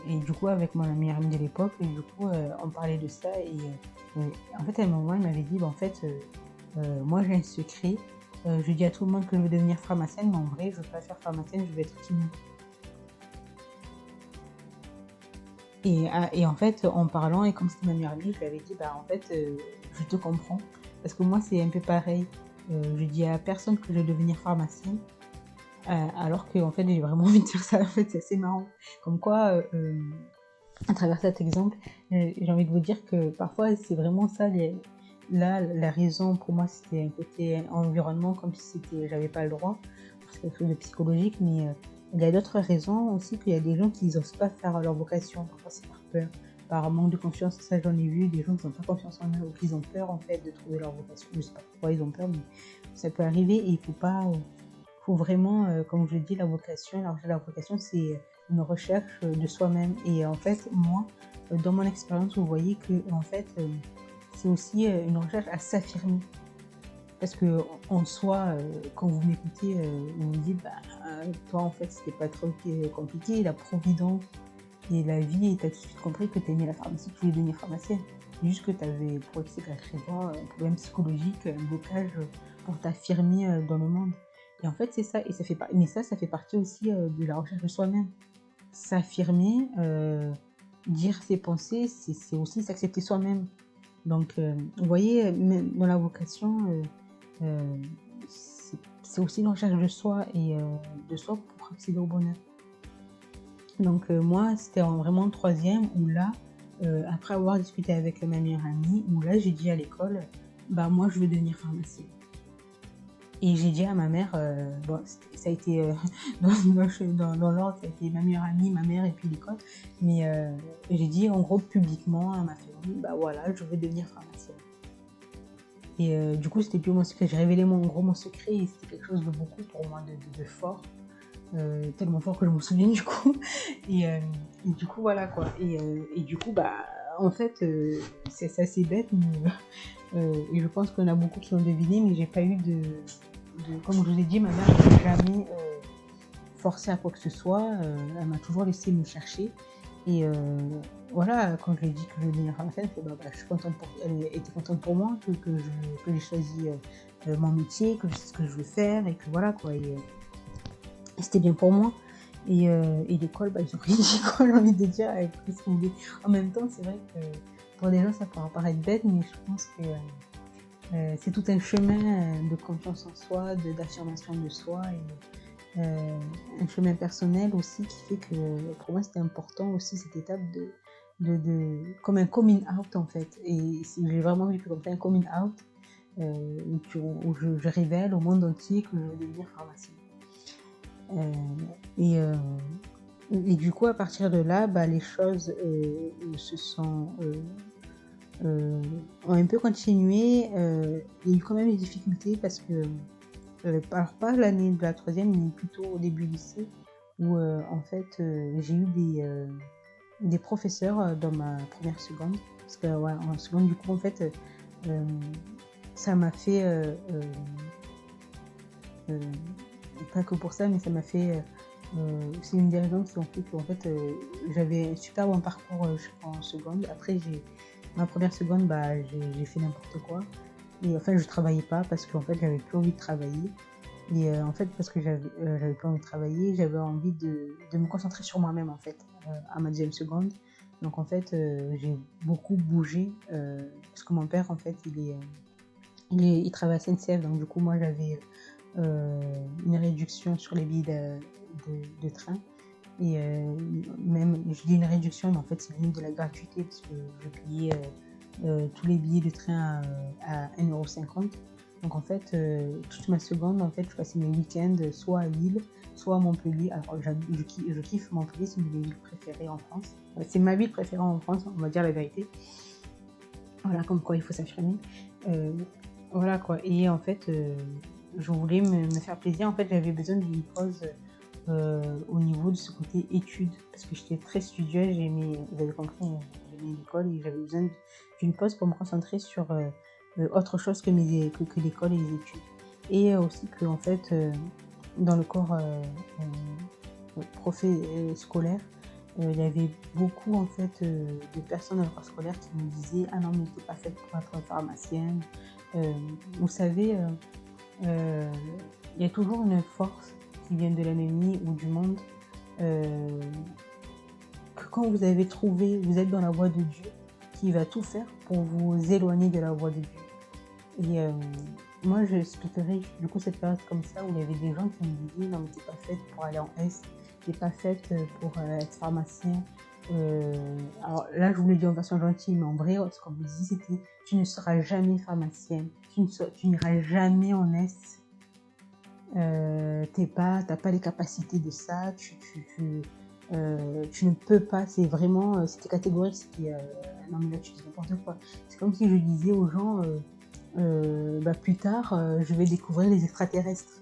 Et du coup, avec ma meilleure amie de l'époque, et du coup, on parlait de ça. Et en fait, à un moment, elle m'avait dit, bah, en fait, moi, j'ai un secret. Je dis à tout le monde que je veux devenir pharmacienne, mais en vrai, je veux pas faire pharmacienne, je veux être kiné. Et en fait, en parlant, et comme c'était ma meilleure amie, je lui avais dit, bah, en fait, je te comprends. Parce que moi, c'est un peu pareil. Je dis à personne que je veux devenir pharmacienne. Alors que en fait, j'ai vraiment envie de dire ça. En fait, c'est assez marrant. Comme quoi, à travers cet exemple, j'ai envie de vous dire que parfois, c'est vraiment ça. Là, la raison pour moi, c'était un côté environnement, comme si j'avais pas le droit. C'est quelque chose de psychologique, mais il y a d'autres raisons aussi, qu'il y a des gens qui n'osent pas faire leur vocation. Parfois, c'est par peur, par manque de confiance. Ça, j'en ai vu des gens qui n'ont pas confiance en eux ou qui ont peur en fait de trouver leur vocation. Je sais pas pourquoi ils ont peur, mais ça peut arriver et il faut pas. Faut vraiment, comme je dis, la vocation, c'est une recherche de soi-même. Et en fait, moi, dans mon expérience, vous voyez que en fait, c'est aussi une recherche à s'affirmer. Parce que en soi, quand vous m'écoutez, vous me dites, bah, toi, en fait, c'était pas trop compliqué. La providence et la vie, et t'as tout de suite compris que t'aimais la pharmacie, que tu voulais devenir pharmacienne. C'est juste que t'avais, pour X raison, un problème psychologique, un blocage pour t'affirmer dans le monde. Et en fait, c'est ça. Et mais ça fait partie aussi de la recherche de soi-même. S'affirmer, dire ses pensées, c'est aussi s'accepter soi-même. Donc, vous voyez, même dans la vocation, c'est aussi une recherche de soi et de soi pour accéder au bonheur. Donc, moi, c'était vraiment le troisième où là, après avoir discuté avec ma meilleure amie, où là, j'ai dit à l'école, bah, moi, je veux devenir pharmacienne. Et j'ai dit à ma mère, bon, ça a été dans l'ordre, ça a été ma meilleure amie, ma mère et puis l'école. Mais j'ai dit en gros publiquement à ma famille, bah voilà, je veux devenir pharmacienne. Et du coup, c'était plus mon secret. J'ai révélé mon secret et c'était quelque chose de beaucoup pour moi, de fort. Tellement fort que je m'en souviens du coup. Et du coup, voilà quoi. Et du coup, bah en fait, c'est assez bête, mais et je pense qu'on a beaucoup qui ont deviné, mais j'ai pas eu comme je vous ai dit, ma mère n'a jamais forcé à quoi que ce soit. Elle m'a toujours laissé me chercher. Et voilà, quand je lui ai dit que je voulais devenir pharmacienne, je suis contente elle était contente pour moi, que j'ai choisi mon métier, que je sais ce que je veux faire, et que voilà quoi. Et c'était bien pour moi. Et l'école, ils ont ridicule, j'ai envie de dire, avec tout ce qu'on dit. En même temps, c'est vrai que pour des gens, ça pourra paraître bête, mais je pense que c'est tout un chemin de confiance en soi, d'affirmation de soi, et un chemin personnel aussi qui fait que pour moi c'était important aussi cette étape comme un coming out en fait. Et j'ai vraiment vécu comme ça un coming out où je révèle au monde entier que je veux devenir pharmacienne. Et du coup, à partir de là, les choses se sont ont un peu continué. Il y a eu quand même des difficultés parce que, alors pas l'année de la troisième, mais plutôt au début du lycée, où en fait j'ai eu des professeurs dans ma première seconde. Parce que ouais, en seconde, du coup, en fait, ça m'a fait, pas que pour ça, mais ça m'a fait, c'est une des raisons qui ont fait qu'en fait, j'avais un super bon parcours en seconde. Après, ma première seconde, j'ai fait n'importe quoi. Et enfin, je travaillais pas parce qu'en fait, j'avais plus envie de travailler. Et en fait, parce que j'avais pas envie de travailler, j'avais envie de me concentrer sur moi-même, en fait, à ma deuxième seconde. Donc, en fait, j'ai beaucoup bougé parce que mon père, en fait, il travaille à SNCF. Donc, du coup, moi, j'avais une réduction sur les billets de train. Et même, je dis une réduction, mais en fait, c'est limite de la gratuité parce que je payais tous les billets de train à 1,50 €. Donc en fait, toute ma seconde, en fait, je passais mes week-ends soit à Lille, soit à Montpellier. Alors je kiffe Montpellier, c'est une de mes villes préférées en France. C'est ma ville préférée en France, on va dire la vérité. Voilà, comme quoi il faut s'affirmer. Voilà quoi. Et en fait, je voulais me faire plaisir. En fait, j'avais besoin d'une pause au niveau de ce côté études parce que j'étais très studieuse. Vous avez compris, hein, j'aimais l'école et j'avais besoin d'une pause pour me concentrer sur autre chose que l'école et les études. Et aussi que, en fait, dans le corps scolaire, il y avait beaucoup en fait de personnes dans le corps scolaire qui me disaient ah non mais t'es pas faite pour être pharmacienne. Euh, Vous savez, euh, il y a toujours une force qui vient de l'ennemi ou du monde, euh, que quand vous avez trouvé, vous êtes dans la voie de Dieu, qui va tout faire pour vous éloigner de la voie de Dieu. Et moi, je expliquerai du coup cette période comme ça où il y avait des gens qui me disaient non mais t'es pas faite pour aller en S, t'es pas faite pour être pharmacien. Alors là, je vous le dis en version gentille, mais en vrai, ce qu'on me disait, c'était tu ne seras jamais pharmacienne, tu n'iras jamais en S, t'as pas les capacités de ça, tu ne peux pas, c'est vraiment, c'était catégorique, c'était non mais là tu dis n'importe quoi. C'est comme si je disais aux gens plus tard, je vais découvrir les extraterrestres.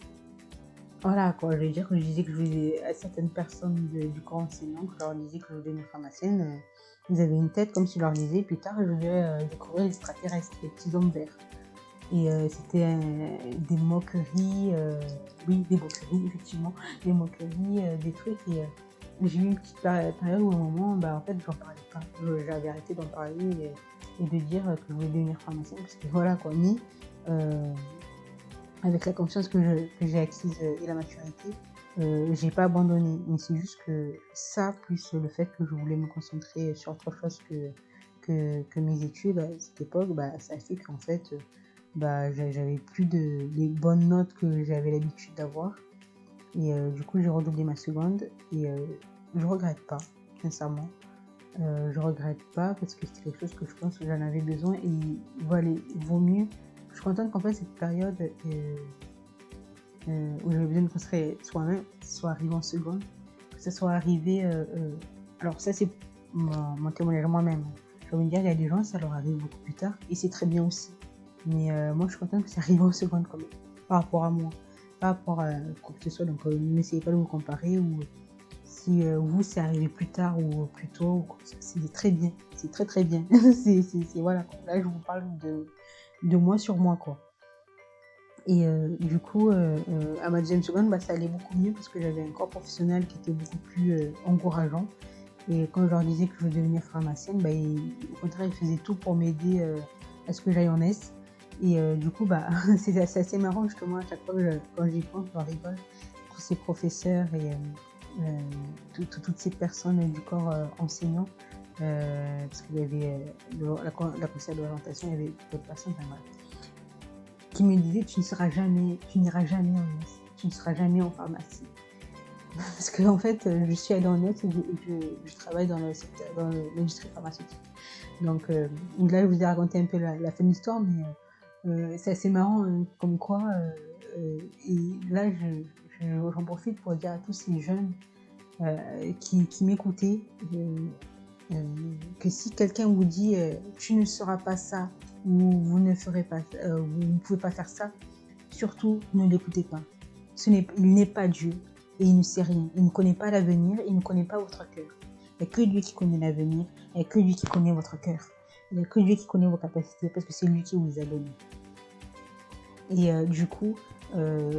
Voilà quoi, je veux dire que je disais que je voulais à certaines personnes du corps enseignant, que je leur disais que je voulais une pharmacienne, ils avaient une tête comme si je leur disais plus tard je vais découvrir les extraterrestres, les petits hommes verts. Et c'était des moqueries, oui, des moqueries, effectivement, des moqueries, des trucs. Et j'ai eu une petite période où, à un moment, en fait, j'en parlais pas. J'avais arrêté d'en parler et de dire que je voulais devenir pharmacienne, parce que voilà quoi. Mais avec la confiance que j'ai acquise et la maturité, j'ai pas abandonné. Mais c'est juste que ça, plus le fait que je voulais me concentrer sur autre chose que mes études à cette époque, ça fait qu'en fait, j'avais plus les bonnes notes que j'avais l'habitude d'avoir. Et du coup, j'ai redoublé ma seconde et je regrette pas, sincèrement. Je regrette pas parce que c'est quelque chose que je pense que j'en avais besoin et voilà, il vaut mieux. Je suis contente qu'en fait cette période où j'avais besoin de construire soi-même soit arrivée en seconde, que ça soit arrivé. Alors ça c'est mon témoignage moi-même. Je vais me dire il y a des gens ça leur arrive beaucoup plus tard et c'est très bien aussi. Mais moi je suis contente que ça arrive en seconde quand même, par rapport à moi, par rapport à quoi que ce soit. Donc n'essayez pas de vous comparer ou si vous c'est arrivé plus tard ou plus tôt, c'est très bien, c'est très très bien. c'est voilà, là je vous parle de moi sur moi quoi. Et du coup, à ma deuxième seconde, ça allait beaucoup mieux parce que j'avais un corps professionnel qui était beaucoup plus encourageant. Et quand je leur disais que je voulais devenir pharmacienne, au contraire, ils faisaient tout pour m'aider à ce que j'aille en S. Et du coup, c'est assez marrant justement à chaque fois quand j'y pense, je rigole. Tous ces professeurs et toutes ces personnes du corps enseignant, parce qu'il y avait la conseillère d'orientation, il y avait d'autres personnes, qui me disaient tu n'iras jamais en S, tu ne seras jamais en pharmacie. Parce que en fait, je suis allée en S et je travaille dans l'industrie pharmaceutique. Donc là, je vous ai raconté un peu la fin de l'histoire, mais c'est assez marrant comme quoi. Et là, j'en profite pour dire à tous ces jeunes qui m'écoutaient que si quelqu'un vous dit tu ne seras pas ça ou vous ne ferez pas, vous ne pouvez pas faire ça, surtout ne l'écoutez pas. Il n'est pas Dieu et il ne sait rien. Il ne connaît pas l'avenir, il ne connaît pas votre cœur. Il n'y a que Dieu qui connaît l'avenir, il n'y a que lui qui connaît votre cœur. Il n'y a que Dieu qui connaît vos capacités parce que c'est lui qui vous les a données. Et du coup,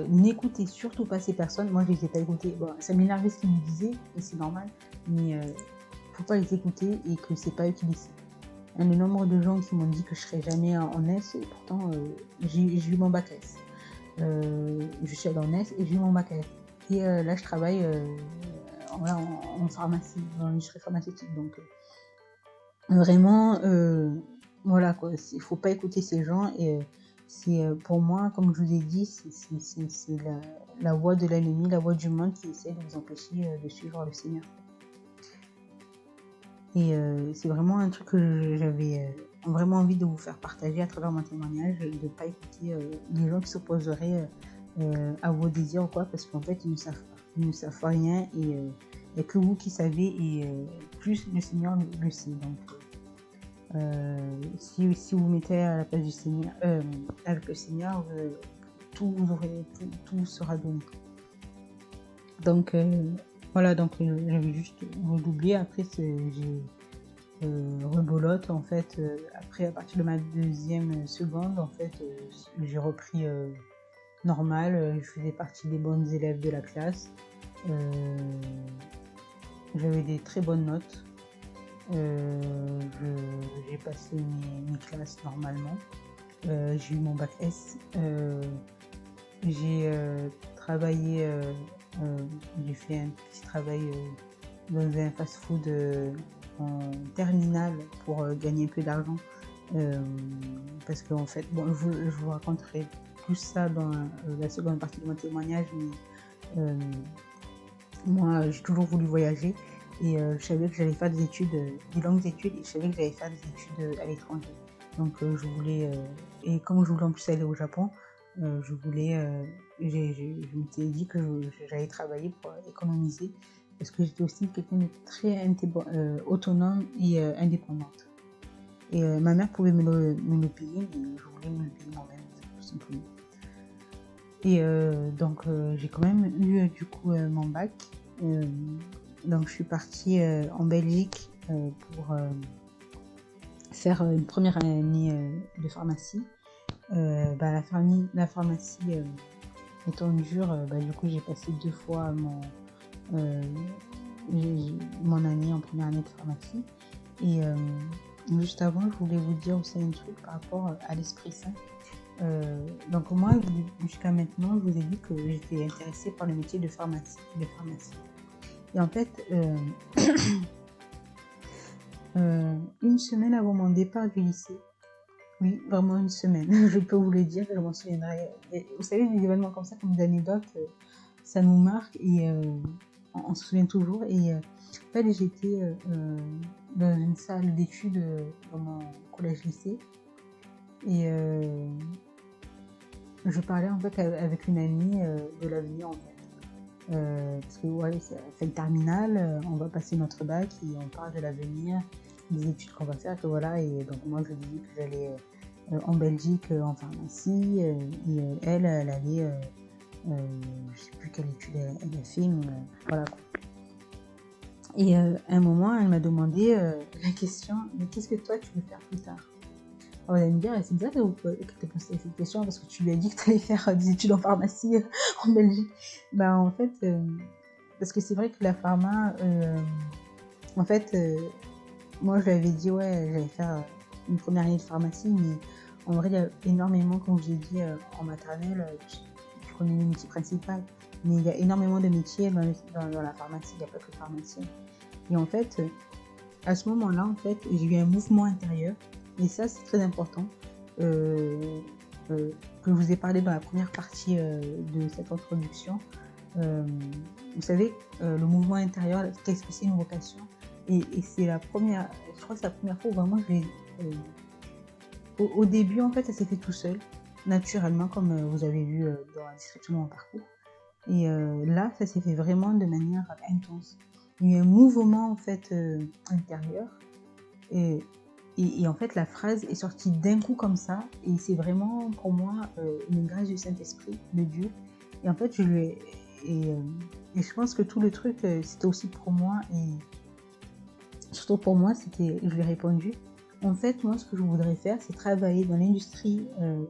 n'écoutez surtout pas ces personnes. Moi, je ne les ai pas écoutées. Bon, ça m'énervait ce qu'ils me disaient et c'est normal, mais faut pas les écouter et que c'est pas eux qui décident. Le nombre de gens qui m'ont dit que je serais jamais en S et pourtant j'ai eu mon bac S. Je suis allée en S et j'ai eu mon bac S. Et là je travaille en pharmacie, dans l'industrie pharmaceutique. Donc vraiment, voilà quoi, il faut pas écouter ces gens et c'est pour moi, comme je vous ai dit, c'est la voie de l'ennemi, la voie du monde qui essaie de vous empêcher de suivre le Seigneur. Et c'est vraiment un truc que j'avais vraiment envie de vous faire partager à travers mon témoignage, de ne pas écouter les gens qui s'opposeraient à vos désirs ou quoi, parce qu'en fait ils ne savent pas, ils ne savent rien et il n'y a que vous qui savez et plus le Seigneur le sait. Donc Si vous mettez à la place du Seigneur, avec le Seigneur, tout sera donné. Donc voilà, donc j'avais juste redoublé. Après, j'ai rebolote en fait. Après, à partir de ma deuxième seconde, en fait, j'ai repris normal. Je faisais partie des bonnes élèves de la classe. J'avais des très bonnes notes. J'ai passé mes classes normalement. J'ai eu mon bac S. J'ai travaillé, j'ai fait un petit travail dans un fast-food en terminale pour gagner un peu d'argent. Parce qu'en fait, bon, je vous raconterai tout ça dans la seconde partie de mon témoignage, mais moi, j'ai toujours voulu voyager et je savais que j'allais faire des études, des longues études, et je savais que j'allais faire des études à l'étranger. Donc, je voulais, et comme je voulais en plus aller au Japon, je m'étais dit que j'allais travailler pour économiser, parce que j'étais aussi quelqu'un de très autonome et indépendante. Et ma mère pouvait me le payer, mais je voulais me le payer moi-même, tout simplement. Et donc j'ai quand même eu du coup mon bac. Donc je suis partie en Belgique pour faire une première année de pharmacie. La pharmacie étant dure, du coup j'ai passé 2 fois mon année en première année de pharmacie. Et juste avant, je voulais vous dire aussi un truc par rapport à l'Esprit Saint. Donc moi, jusqu'à maintenant, je vous ai dit que j'étais intéressée par le métier de pharmacie. Et en fait, une semaine avant mon départ du lycée, oui, vraiment une semaine, je peux vous le dire, je m'en souviendrai. Et vous savez, des événements comme ça, comme des anecdotes, ça nous marque et on se souvient toujours. Et en fait, j'étais dans une salle d'études dans mon collège-lycée. Et je parlais en fait avec une amie de l'avenir en fait. Parce que ouais, ça fait le terminal, on va passer notre bac et on parle de l'avenir, des études qu'on va faire, que voilà. Et donc moi je dis que j'allais en Belgique en pharmacie et elle allait, je sais plus quelle étude elle a fait, mais voilà quoi. Et à un moment elle m'a demandé la question, mais qu'est-ce que toi tu veux faire plus tard? On va me dire, c'est bizarre que tu posé cette question parce que tu lui as dit que tu allais faire des études en pharmacie en Belgique. En fait, parce que c'est vrai que la pharma, en fait, moi je lui avais dit, ouais, j'allais faire une première année de pharmacie, mais en vrai, il y a énormément, comme je l'ai dit en maternelle, je connais le métier principal, mais il y a énormément de métiers dans la pharmacie, il n'y a pas que pharmacien. Et en fait, à ce moment-là, en fait, j'ai eu un mouvement intérieur. Et ça, c'est très important, que je vous ai parlé dans la première partie de cette introduction. Vous savez, le mouvement intérieur, qu'est-ce que c'est une vocation? Et c'est je crois que c'est la première fois où vraiment au début, en fait, ça s'est fait tout seul, naturellement, comme vous avez vu dans la description de mon parcours. Et là, ça s'est fait vraiment de manière intense. Il y a eu un mouvement, en fait, intérieur. Et en fait, la phrase est sortie d'un coup comme ça. Et c'est vraiment, pour moi, une grâce du Saint-Esprit, de Dieu. Et en fait, et je pense que tout le truc, c'était aussi pour moi. Et surtout pour moi, je lui ai répondu. En fait, moi, ce que je voudrais faire, c'est travailler dans l'industrie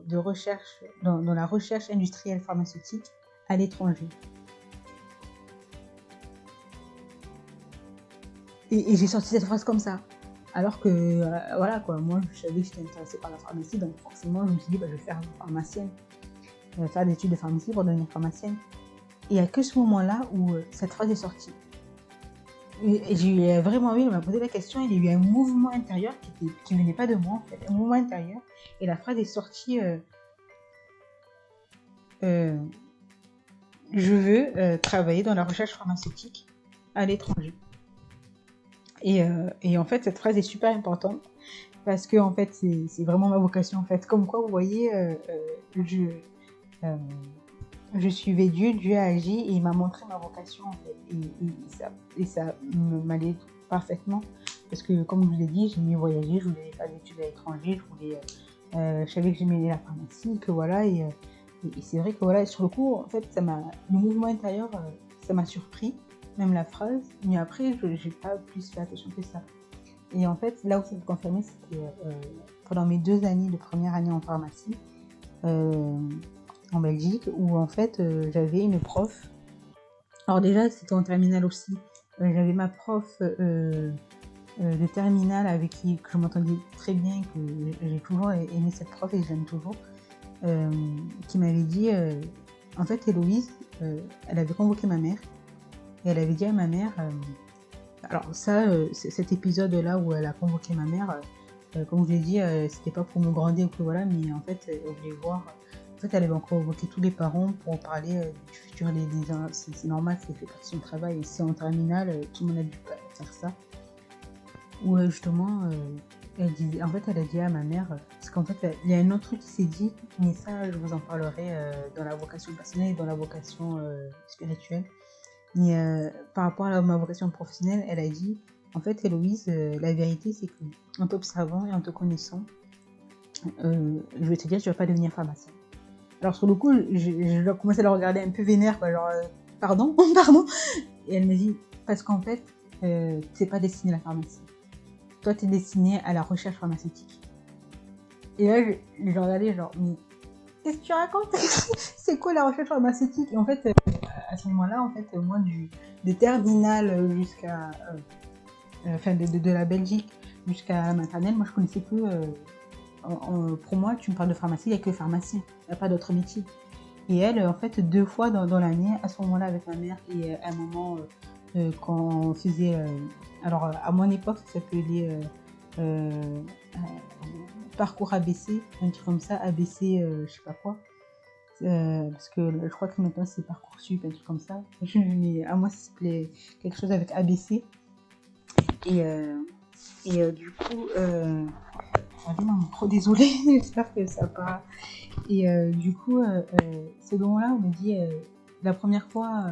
de recherche, dans la recherche industrielle pharmaceutique à l'étranger. Et j'ai sorti cette phrase comme ça. Alors que, voilà quoi, moi je savais que j'étais intéressée par la pharmacie, donc forcément je me suis dit, je vais faire pharmacienne, faire des études de pharmacie pour devenir pharmacienne. Et il n'y a que ce moment-là où cette phrase est sortie. Et j'ai vraiment eu, elle m'a posé la question, il y a eu un mouvement intérieur qui ne venait pas de moi en fait, un mouvement intérieur, et la phrase est sortie, je veux travailler dans la recherche pharmaceutique à l'étranger. Et en fait, cette phrase est super importante parce que en fait, c'est vraiment ma vocation en fait. Comme quoi, vous voyez, je suivais Dieu, Dieu a agi et il m'a montré ma vocation en fait. Et ça m'allait parfaitement parce que comme je vous l'ai dit, j'aimais voyager, je voulais faire des études à l'étranger, je savais que j'aimais la pharmacie, que voilà, et c'est vrai que voilà, sur le coup, en fait, le mouvement intérieur, ça m'a surpris, même la phrase, mais après, j'ai pas plus fait attention que ça. Et en fait, là où ça s'est confirmé, c'était pendant mes 2 années de première année en pharmacie, en Belgique, où en fait, j'avais une prof. Alors déjà, c'était en terminale aussi. J'avais ma prof de terminale avec que je m'entendais très bien, que j'ai toujours aimé cette prof et j'aime toujours, qui m'avait dit, en fait, Héloïse, elle avait convoqué ma mère et elle avait dit à ma mère, alors ça, cet épisode-là où elle a convoqué ma mère, comme je l'ai dit, c'était pas pour me grandir ou que voilà, mais en fait, elle voulait voir. En fait, elle avait convoqué tous les parents pour parler du futur des gens. C'est normal, c'est fait partie de son travail. Et c'est en terminale, tout le monde a dû faire ça. Où justement, elle a dit à ma mère, parce qu'en fait, il y a un autre truc qui s'est dit, mais ça, je vous en parlerai dans la vocation personnelle et dans la vocation spirituelle. Mais par rapport à ma vocation professionnelle, elle a dit, en fait, Héloïse, la vérité, c'est qu'en t'observant et en te connaissant, je vais te dire, tu vas pas devenir pharmacien. Alors sur le coup, je commençais à la regarder un peu vénère, quoi, genre, pardon, pardon. Et elle me dit, parce qu'en fait, t'es pas destiné à la pharmacie. Toi, t'es destiné à la recherche pharmaceutique. Et là, je regardais genre, mais qu'est-ce que tu racontes? C'est quoi la recherche pharmaceutique? Et en fait, à ce moment-là, en fait, moi, de terminale jusqu'à, enfin, de la Belgique jusqu'à la maternelle, moi, je connaissais que, pour moi, tu me parles de pharmacie, il n'y a que pharmacien, il n'y a pas d'autre métier. Et elle, en fait, 2 fois dans l'année, à ce moment-là avec ma mère, et à un moment quand on faisait... alors, à mon époque, ça s'appelait parcours ABC, un truc comme ça, ABC, je sais pas quoi. Parce que je crois que maintenant c'est Parcoursup, un truc comme ça. Mais à moi, ça s'appelait quelque chose avec ABC. Et du coup... Attendez, mon micro, désolée, j'espère que ça part. Et du coup, ce don-là, on me dit, la première fois,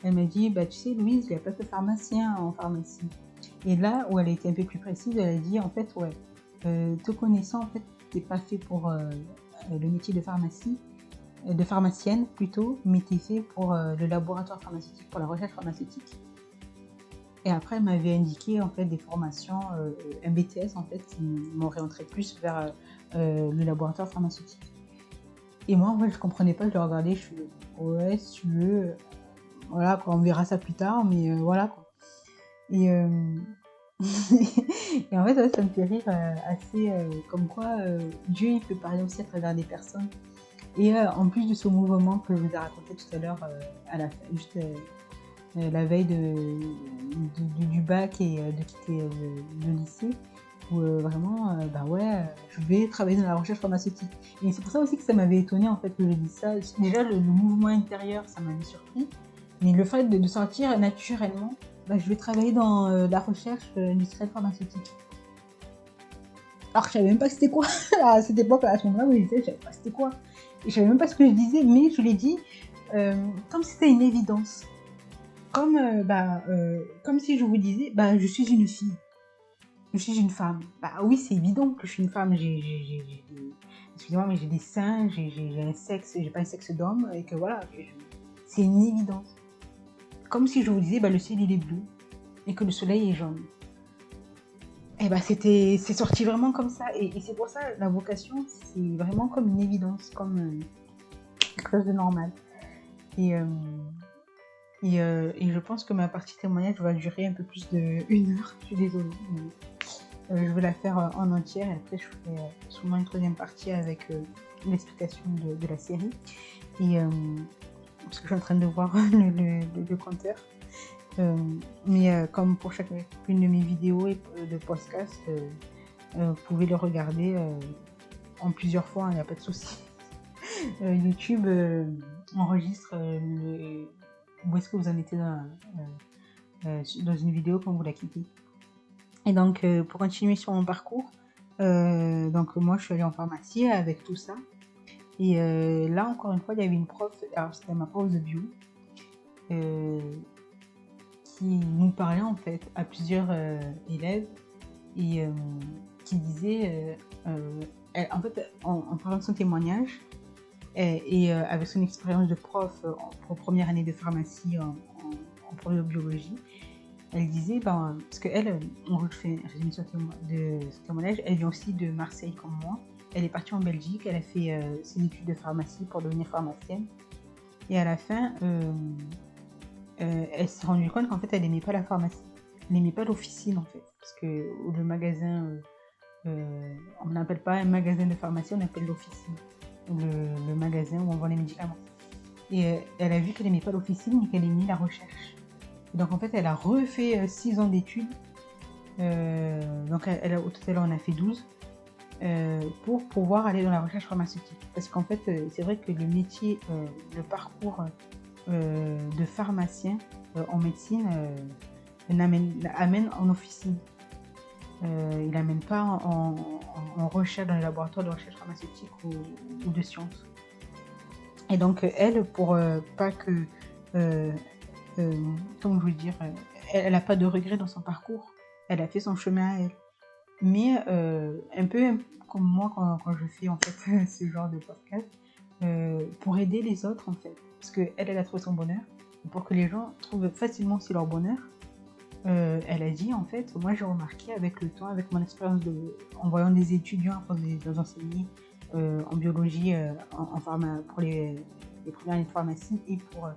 elle m'a dit, bah tu sais, Louise, il n'y a pas que pharmacien en pharmacie. Et là où elle a été un peu plus précise, elle a dit, en fait, ouais, te connaissant, en fait, t'es pas fait pour le métier de pharmacie, de pharmacienne plutôt, mais t'es fait pour le laboratoire pharmaceutique, pour la recherche pharmaceutique. Et après, elle m'avait indiqué en fait des formations, un BTS en fait, qui m'orienterait plus vers le laboratoire pharmaceutique. Et moi, en fait, je comprenais pas, je le regardais, je suis ouais, si tu veux, voilà quoi, on verra ça plus tard, mais voilà quoi. Et, et en fait, ouais, ça me fait rire assez, comme quoi Dieu il peut parler aussi à travers des personnes. Et en plus de ce mouvement que je vous ai raconté tout à l'heure, à la fin, juste la veille du bac et de quitter le lycée, où vraiment, bah ouais, je vais travailler dans la recherche pharmaceutique. Et c'est pour ça aussi que ça m'avait étonnée en fait que je dise ça. Déjà, le mouvement intérieur, ça m'avait surpris, mais le fait de sortir naturellement, bah, je vais travailler dans la recherche industrielle pharmaceutique. Alors que je savais même pas c'était quoi à cette époque, à ce moment-là où j'étais, je savais pas c'était quoi. Et je savais même pas ce que je disais, mais je l'ai dit comme si c'était une évidence. Comme si je vous disais, bah, je suis une fille, je suis une femme. Bah oui, c'est évident que je suis une femme. Excusez-moi, mais j'ai des seins, j'ai un sexe, j'ai pas un sexe d'homme, et que voilà, c'est une évidence. Comme si je vous disais, bah, le ciel il est bleu et que le soleil est jaune. Et bah c'est sorti vraiment comme ça. Et c'est pour ça, la vocation, c'est vraiment comme une évidence, comme quelque chose de normal. Et je pense que ma partie témoignage va durer un peu plus d'1 heure. Je suis désolée. Mais, je vais la faire en entière et après je ferai sûrement une 3e partie avec l'explication de la série. Et parce que je suis en train de voir le compteur. Mais comme pour chacune de mes vidéos et de podcasts, vous pouvez le regarder en plusieurs fois, il n'y a pas de souci. YouTube enregistre où est-ce que vous en étiez dans une vidéo quand vous la quittez. Et donc, pour continuer sur mon parcours, donc moi je suis allée en pharmacie avec tout ça. Et là, encore une fois, il y avait une prof, alors c'était ma prof de bio, qui nous parlait en fait à plusieurs élèves qui disait, en fait, en parlant de son témoignage, avec son expérience de prof en première année de pharmacie en prof de biologie, elle disait, parce qu'elle, en gros, je fais un résumé de son témoignage, elle vient aussi de Marseille comme moi. Elle est partie en Belgique, elle a fait ses études de pharmacie pour devenir pharmacienne. Et à la fin, elle s'est rendue compte qu'en fait, elle n'aimait pas la pharmacie. Elle n'aimait pas l'officine, en fait. Parce que le magasin, on n'appelle pas un magasin de pharmacie, on appelle l'officine. Le magasin où on vend les médicaments. Et elle a vu qu'elle n'aimait pas l'officine, mais qu'elle aimait la recherche. Donc en fait, elle a refait 6 ans d'études. Donc au total, on a fait 12 pour pouvoir aller dans la recherche pharmaceutique. Parce qu'en fait, c'est vrai que le métier, le parcours de pharmacien en médecine amène en officine. Il n'amène pas en recherche dans les laboratoires de recherche pharmaceutique ou de sciences. Et donc elle, pour pas que... comment je veux dire, elle n'a pas de regrets dans son parcours. Elle a fait son chemin à elle. Mais un peu comme moi quand je fais en fait ce genre de podcast, pour aider les autres en fait. Parce qu'elle a trouvé son bonheur. Et pour que les gens trouvent facilement aussi leur bonheur, elle a dit en fait, moi j'ai remarqué avec le temps, avec mon expérience en voyant des étudiants après des enseignants en biologie, en pharma, pour les premières années de pharmacie et pour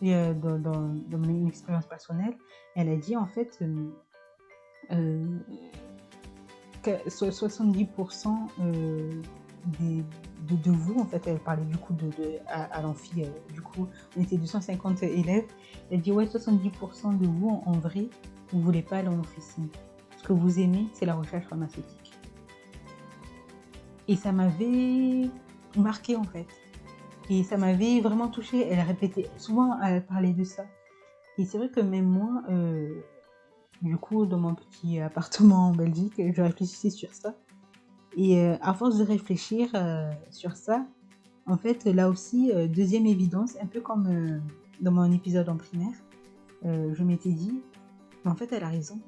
dans mon expérience personnelle, elle a dit en fait que 70% de vous, en fait, elle parlait du coup à l'amphi, du coup, on était 250 élèves, elle dit ouais, 70% de vous, en vrai, vous voulez pas aller en officine. Ce que vous aimez, c'est la recherche pharmaceutique. Et ça m'avait marqué, en fait. Et ça m'avait vraiment touchée. Elle a répété, souvent, elle parlait de ça. Et c'est vrai que même moi, du coup, dans mon petit appartement en Belgique, je réfléchissais sur ça. Et à force de réfléchir sur ça, en fait, là aussi, deuxième évidence, un peu comme dans mon épisode en primaire, je m'étais dit, mais en fait, elle a raison.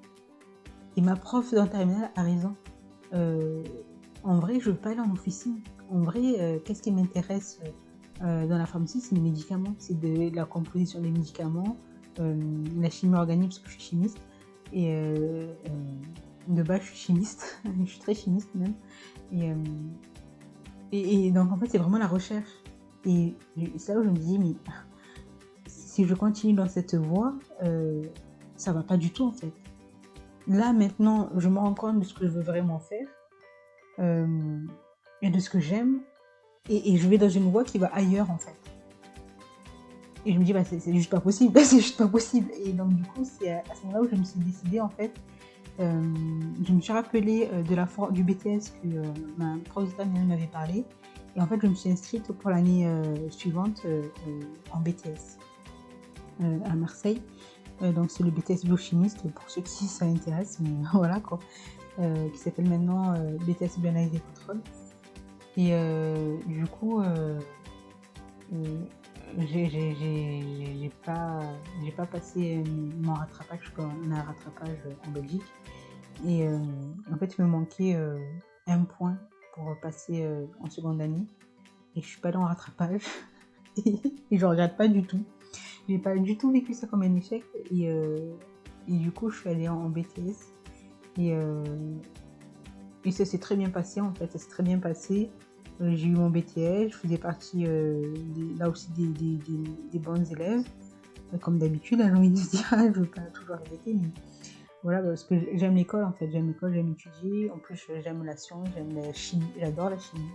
Et ma prof dans terminale a raison. En vrai, je veux pas aller en officine. En vrai, qu'est-ce qui m'intéresse dans la pharmacie, c'est les médicaments. C'est de la composition des médicaments, la chimie organique, parce que je suis chimiste. Et de base, je suis chimiste. Je suis très chimiste même. Et donc, en fait, c'est vraiment la recherche. Et c'est là où je me dis, mais si je continue dans cette voie, ça va pas du tout, en fait. Là, maintenant, je me rends compte de ce que je veux vraiment faire et de ce que j'aime. Et je vais dans une voie qui va ailleurs, en fait. Et je me dis, c'est juste pas possible. C'est juste pas possible. Et donc, du coup, c'est à ce moment-là où je me suis décidée, en fait. Je me suis rappelée du BTS que ma prof de terminale m'avait parlé. Et en fait, je me suis inscrite pour l'année suivante en BTS à Marseille. Donc, c'est le BTS biochimiste, pour ceux qui ça intéresse. Mais voilà, quoi. Qui s'appelle maintenant BTS Bioanalyse et Contrôle. Et du coup, j'ai pas passé mon rattrapage, parce qu'on a un rattrapage en Belgique. Et en fait, il me manquait un point pour passer en seconde année. Et je suis pas dans le rattrapage. Et je regrette pas du tout. J'ai pas du tout vécu ça comme un échec. Et du coup, je suis allée en BTS. Et ça s'est très bien passé, en fait. Ça s'est très bien passé. J'ai eu mon BTS. Je faisais partie là aussi des bons élèves. Comme d'habitude, j'ai envie de dire. Je veux pas toujours répéter, mais voilà, parce que j'aime l'école, en fait. J'aime l'école, j'aime étudier. En plus, j'aime la science, j'aime la chimie. J'adore la chimie.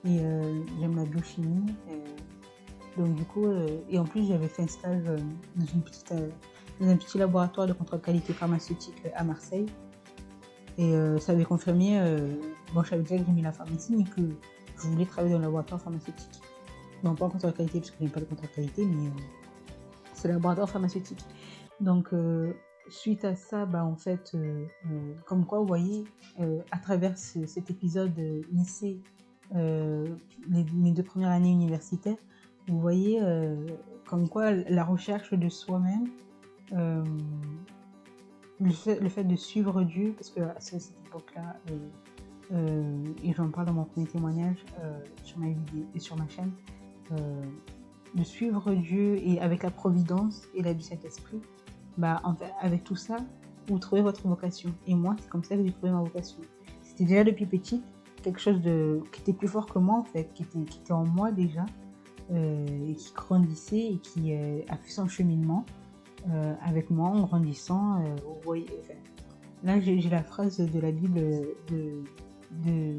Et j'aime la biochimie. Donc du coup, et en plus j'avais fait un stage dans un petit laboratoire de contrôle qualité pharmaceutique à Marseille. Et ça avait confirmé, bon je savais déjà que j'aimais la pharmacie, mais que je voulais travailler dans le laboratoire pharmaceutique. Non, pas en contrôle qualité, parce que je n'aime pas le contrôle qualité, mais c'est le laboratoire pharmaceutique. Donc suite à ça, en fait, comme quoi vous voyez, à travers cet épisode lycée, mes 2 premières années universitaires, vous voyez comme quoi la recherche de soi-même le fait de suivre Dieu, parce que à cette époque-là, et j'en parle dans mon premier témoignage sur ma vidéo et sur ma chaîne, de suivre Dieu et avec la providence et l'aide du Saint-Esprit, en fait, avec tout ça, vous trouvez votre vocation. Et moi, c'est comme ça que j'ai trouvé ma vocation. C'était déjà depuis petite, quelque chose qui était plus fort que moi, en fait, qui était en moi déjà, et qui grandissait et qui a fait son cheminement avec moi en grandissant. Vous voyez, enfin, là, j'ai la phrase de la Bible de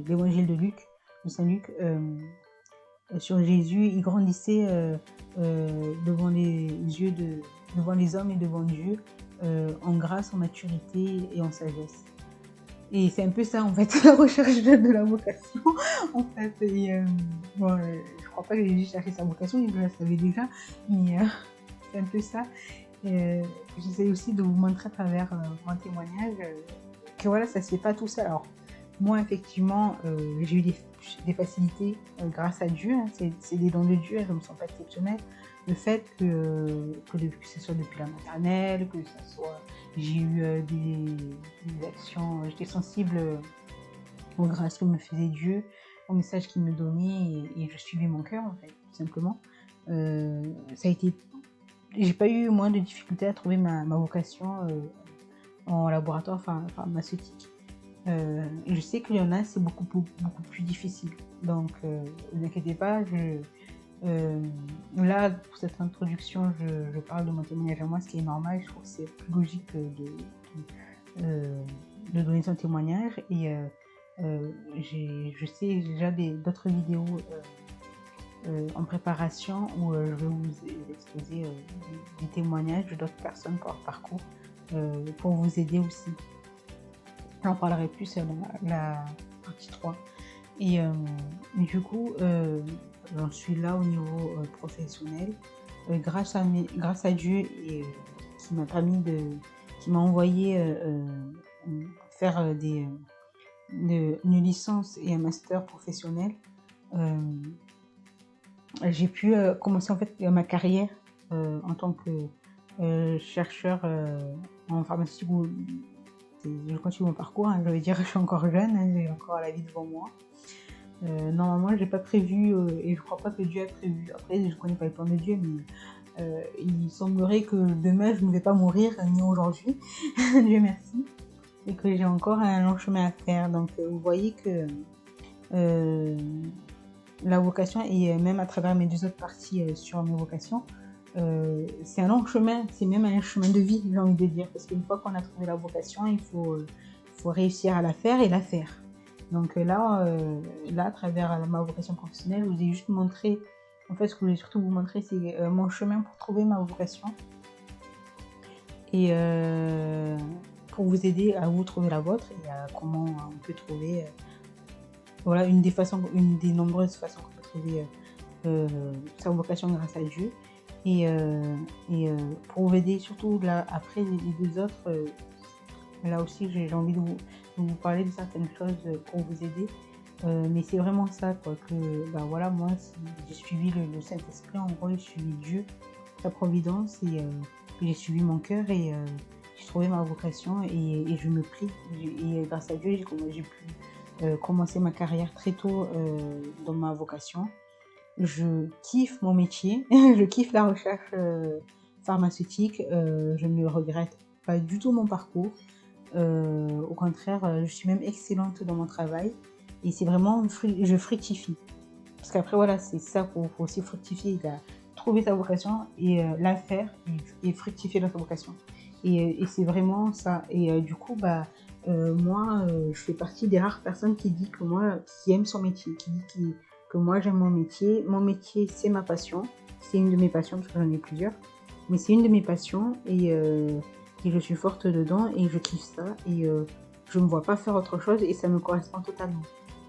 l'évangile de Luc, de Saint Luc, sur Jésus. Il grandissait devant les yeux devant les hommes et devant Dieu, en grâce, en maturité et en sagesse. Et c'est un peu ça, en fait, la recherche de la vocation, en fait. Et, je crois pas que Jésus cherchait sa vocation, il la savait déjà, mais c'est un peu ça. J'essaie aussi de vous montrer à travers mon témoignage que voilà, ça se fait pas tout seul. Alors, moi, effectivement, j'ai eu des facilités grâce à Dieu, hein, c'est des dons de Dieu, elles ne me sont pas exceptionnelles. Le fait que ce soit depuis la maternelle, que ça soit, j'ai eu des actions, j'étais sensible aux grâces que me faisait Dieu, au message qu'il me donnait, et je suivais mon cœur, en fait, tout simplement. Ça a été, j'ai pas eu moins de difficultés à trouver ma vocation en laboratoire pharmaceutique. Je sais qu'il y en a, c'est beaucoup plus difficile. Donc, ne vous inquiétez pas, là, pour cette introduction, je parle de mon témoignage à moi, ce qui est normal. Je trouve que c'est plus logique de donner son témoignage. Et je sais déjà d'autres vidéos en préparation où je vais vous exposer des témoignages de d'autres personnes par leur parcours pour vous aider aussi. J'en parlerai plus dans la partie 3. Et du coup, j'en suis là au niveau professionnel, grâce à Dieu, et qui m'a envoyé faire une licence et un master professionnel. J'ai pu commencer en fait ma carrière en tant que chercheur en pharmacie. Je continue mon parcours, hein, je veux dire, je suis encore jeune, hein, j'ai encore la vie devant moi. Normalement, j'ai pas prévu, et je crois pas que Dieu a prévu. Après, je connais pas le plan de Dieu, mais il semblerait que demain je ne vais pas mourir, ni aujourd'hui, Dieu merci, et que j'ai encore un long chemin à faire. Donc, vous voyez que la vocation, et même à travers mes 2 autres parties sur mes vocations, c'est un long chemin, c'est même un chemin de vie, j'ai envie de dire, parce qu'une fois qu'on a trouvé la vocation, il faut réussir à la faire et la faire. Donc là, à travers ma vocation professionnelle, je vous ai juste montré, en fait, ce que je voulais surtout vous montrer, c'est mon chemin pour trouver ma vocation, et pour vous aider à vous trouver la vôtre, et à comment on peut trouver, voilà, une des nombreuses façons qu'on peut trouver sa vocation grâce à Dieu. Et pour vous aider, surtout là, après les 2 autres, là aussi j'ai envie de vous parler de certaines choses pour vous aider. Mais c'est vraiment ça, quoi, que voilà, moi, j'ai suivi le Saint-Esprit, en gros, j'ai suivi Dieu, sa providence, et j'ai suivi mon cœur, et j'ai trouvé ma vocation, et je me prie. Et grâce à Dieu, j'ai pu commencer ma carrière très tôt dans ma vocation. Je kiffe mon métier, je kiffe la recherche pharmaceutique, je ne regrette pas du tout mon parcours. Au contraire, je suis même excellente dans mon travail, et c'est vraiment, je fructifie. Parce qu'après, voilà, c'est ça, faut aussi fructifier, trouver sa vocation, et la faire, et fructifier dans sa vocation. Et c'est vraiment ça. Et du coup, moi, je fais partie des rares personnes qui aiment son métier, qui dit que moi j'aime mon métier. Mon métier, c'est ma passion. C'est une de mes passions, parce que j'en ai plusieurs. Mais c'est une de mes passions, et je suis forte dedans, et je kiffe ça. Et je ne me vois pas faire autre chose, et ça me correspond totalement.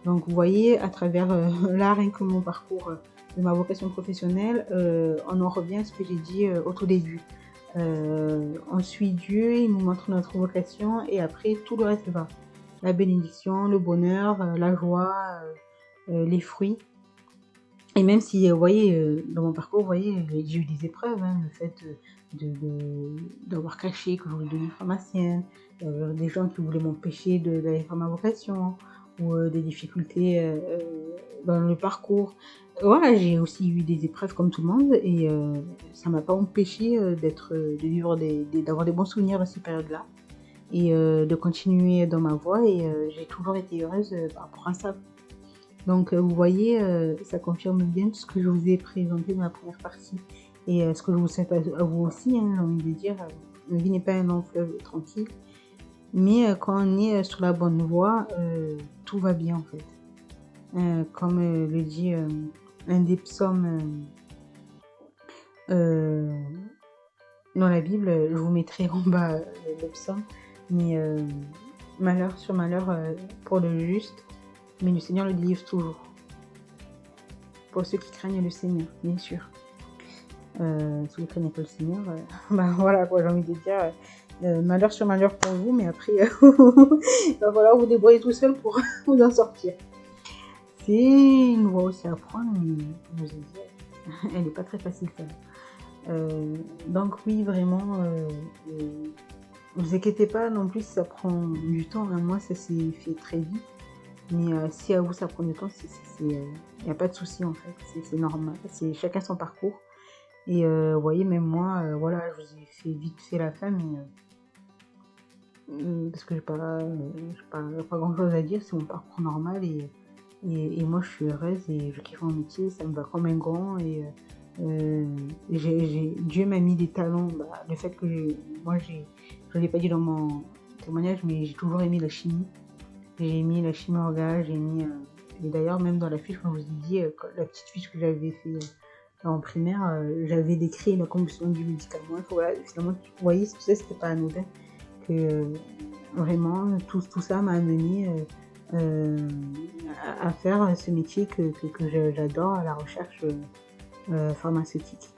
Donc vous voyez, à travers là, rien que mon parcours de ma vocation professionnelle, on en revient à ce que j'ai dit au tout début. On suit Dieu, il nous montre notre vocation, et après tout le reste va. La bénédiction, le bonheur, la joie, les fruits. Et même si, vous voyez, dans mon parcours, vous voyez, j'ai eu des épreuves, hein, le fait d'avoir caché que je voulais devenir pharmacienne, des gens qui voulaient m'empêcher d'aller faire ma vocation, ou des difficultés dans le parcours. Voilà, j'ai aussi eu des épreuves comme tout le monde, et ça m'a pas empêché de vivre d'avoir des bons souvenirs dans ces périodes-là, et de continuer dans ma voie, et j'ai toujours été heureuse par rapport à ça. Donc, vous voyez, ça confirme bien tout ce que je vous ai présenté dans la première partie, et ce que je vous souhaite à vous aussi, hein, j'ai envie de dire, la vie n'est pas un long fleuve tranquille, mais quand on est sur la bonne voie, tout va bien en fait. Comme le dit un des psaumes dans la Bible, je vous mettrai en bas le psaume, mais malheur sur malheur pour le juste, mais le Seigneur le délivre toujours. Pour ceux qui craignent le Seigneur, bien sûr. Si vous ne craignez pas le Seigneur, ben voilà quoi, j'ai envie de dire, malheur sur malheur pour vous, mais après, il va falloir vous débrouiller tout seul pour vous en sortir. C'est une voie aussi à prendre, mais comme je vous ai dit, elle n'est pas très facile celle-là. Donc oui, vraiment, ne vous inquiétez pas non plus si ça prend du temps, hein. Moi ça s'est fait très vite, mais si à vous ça prend du temps, il n'y a pas de souci en fait, c'est normal, c'est chacun son parcours. Et vous voyez, même moi, voilà, je vous ai fait vite fait la fin, mais parce que j'ai pas grand chose à dire, c'est mon parcours normal, et moi je suis heureuse et je kiffe mon métier, ça me va comme un gant, et Dieu m'a mis des talents, le fait que je l'ai pas dit dans mon témoignage, mais j'ai toujours aimé la chimie. J'ai mis la chimie orga, j'ai mis et d'ailleurs même dans la fiche, comme je vous ai dit, la petite fiche que j'avais fait en primaire, j'avais décrit la combustion du médicament. Voilà, finalement, vous voyez, tout ça, c'était pas anodin, que vraiment tout ça m'a amené à faire ce métier que j'adore, à la recherche pharmaceutique.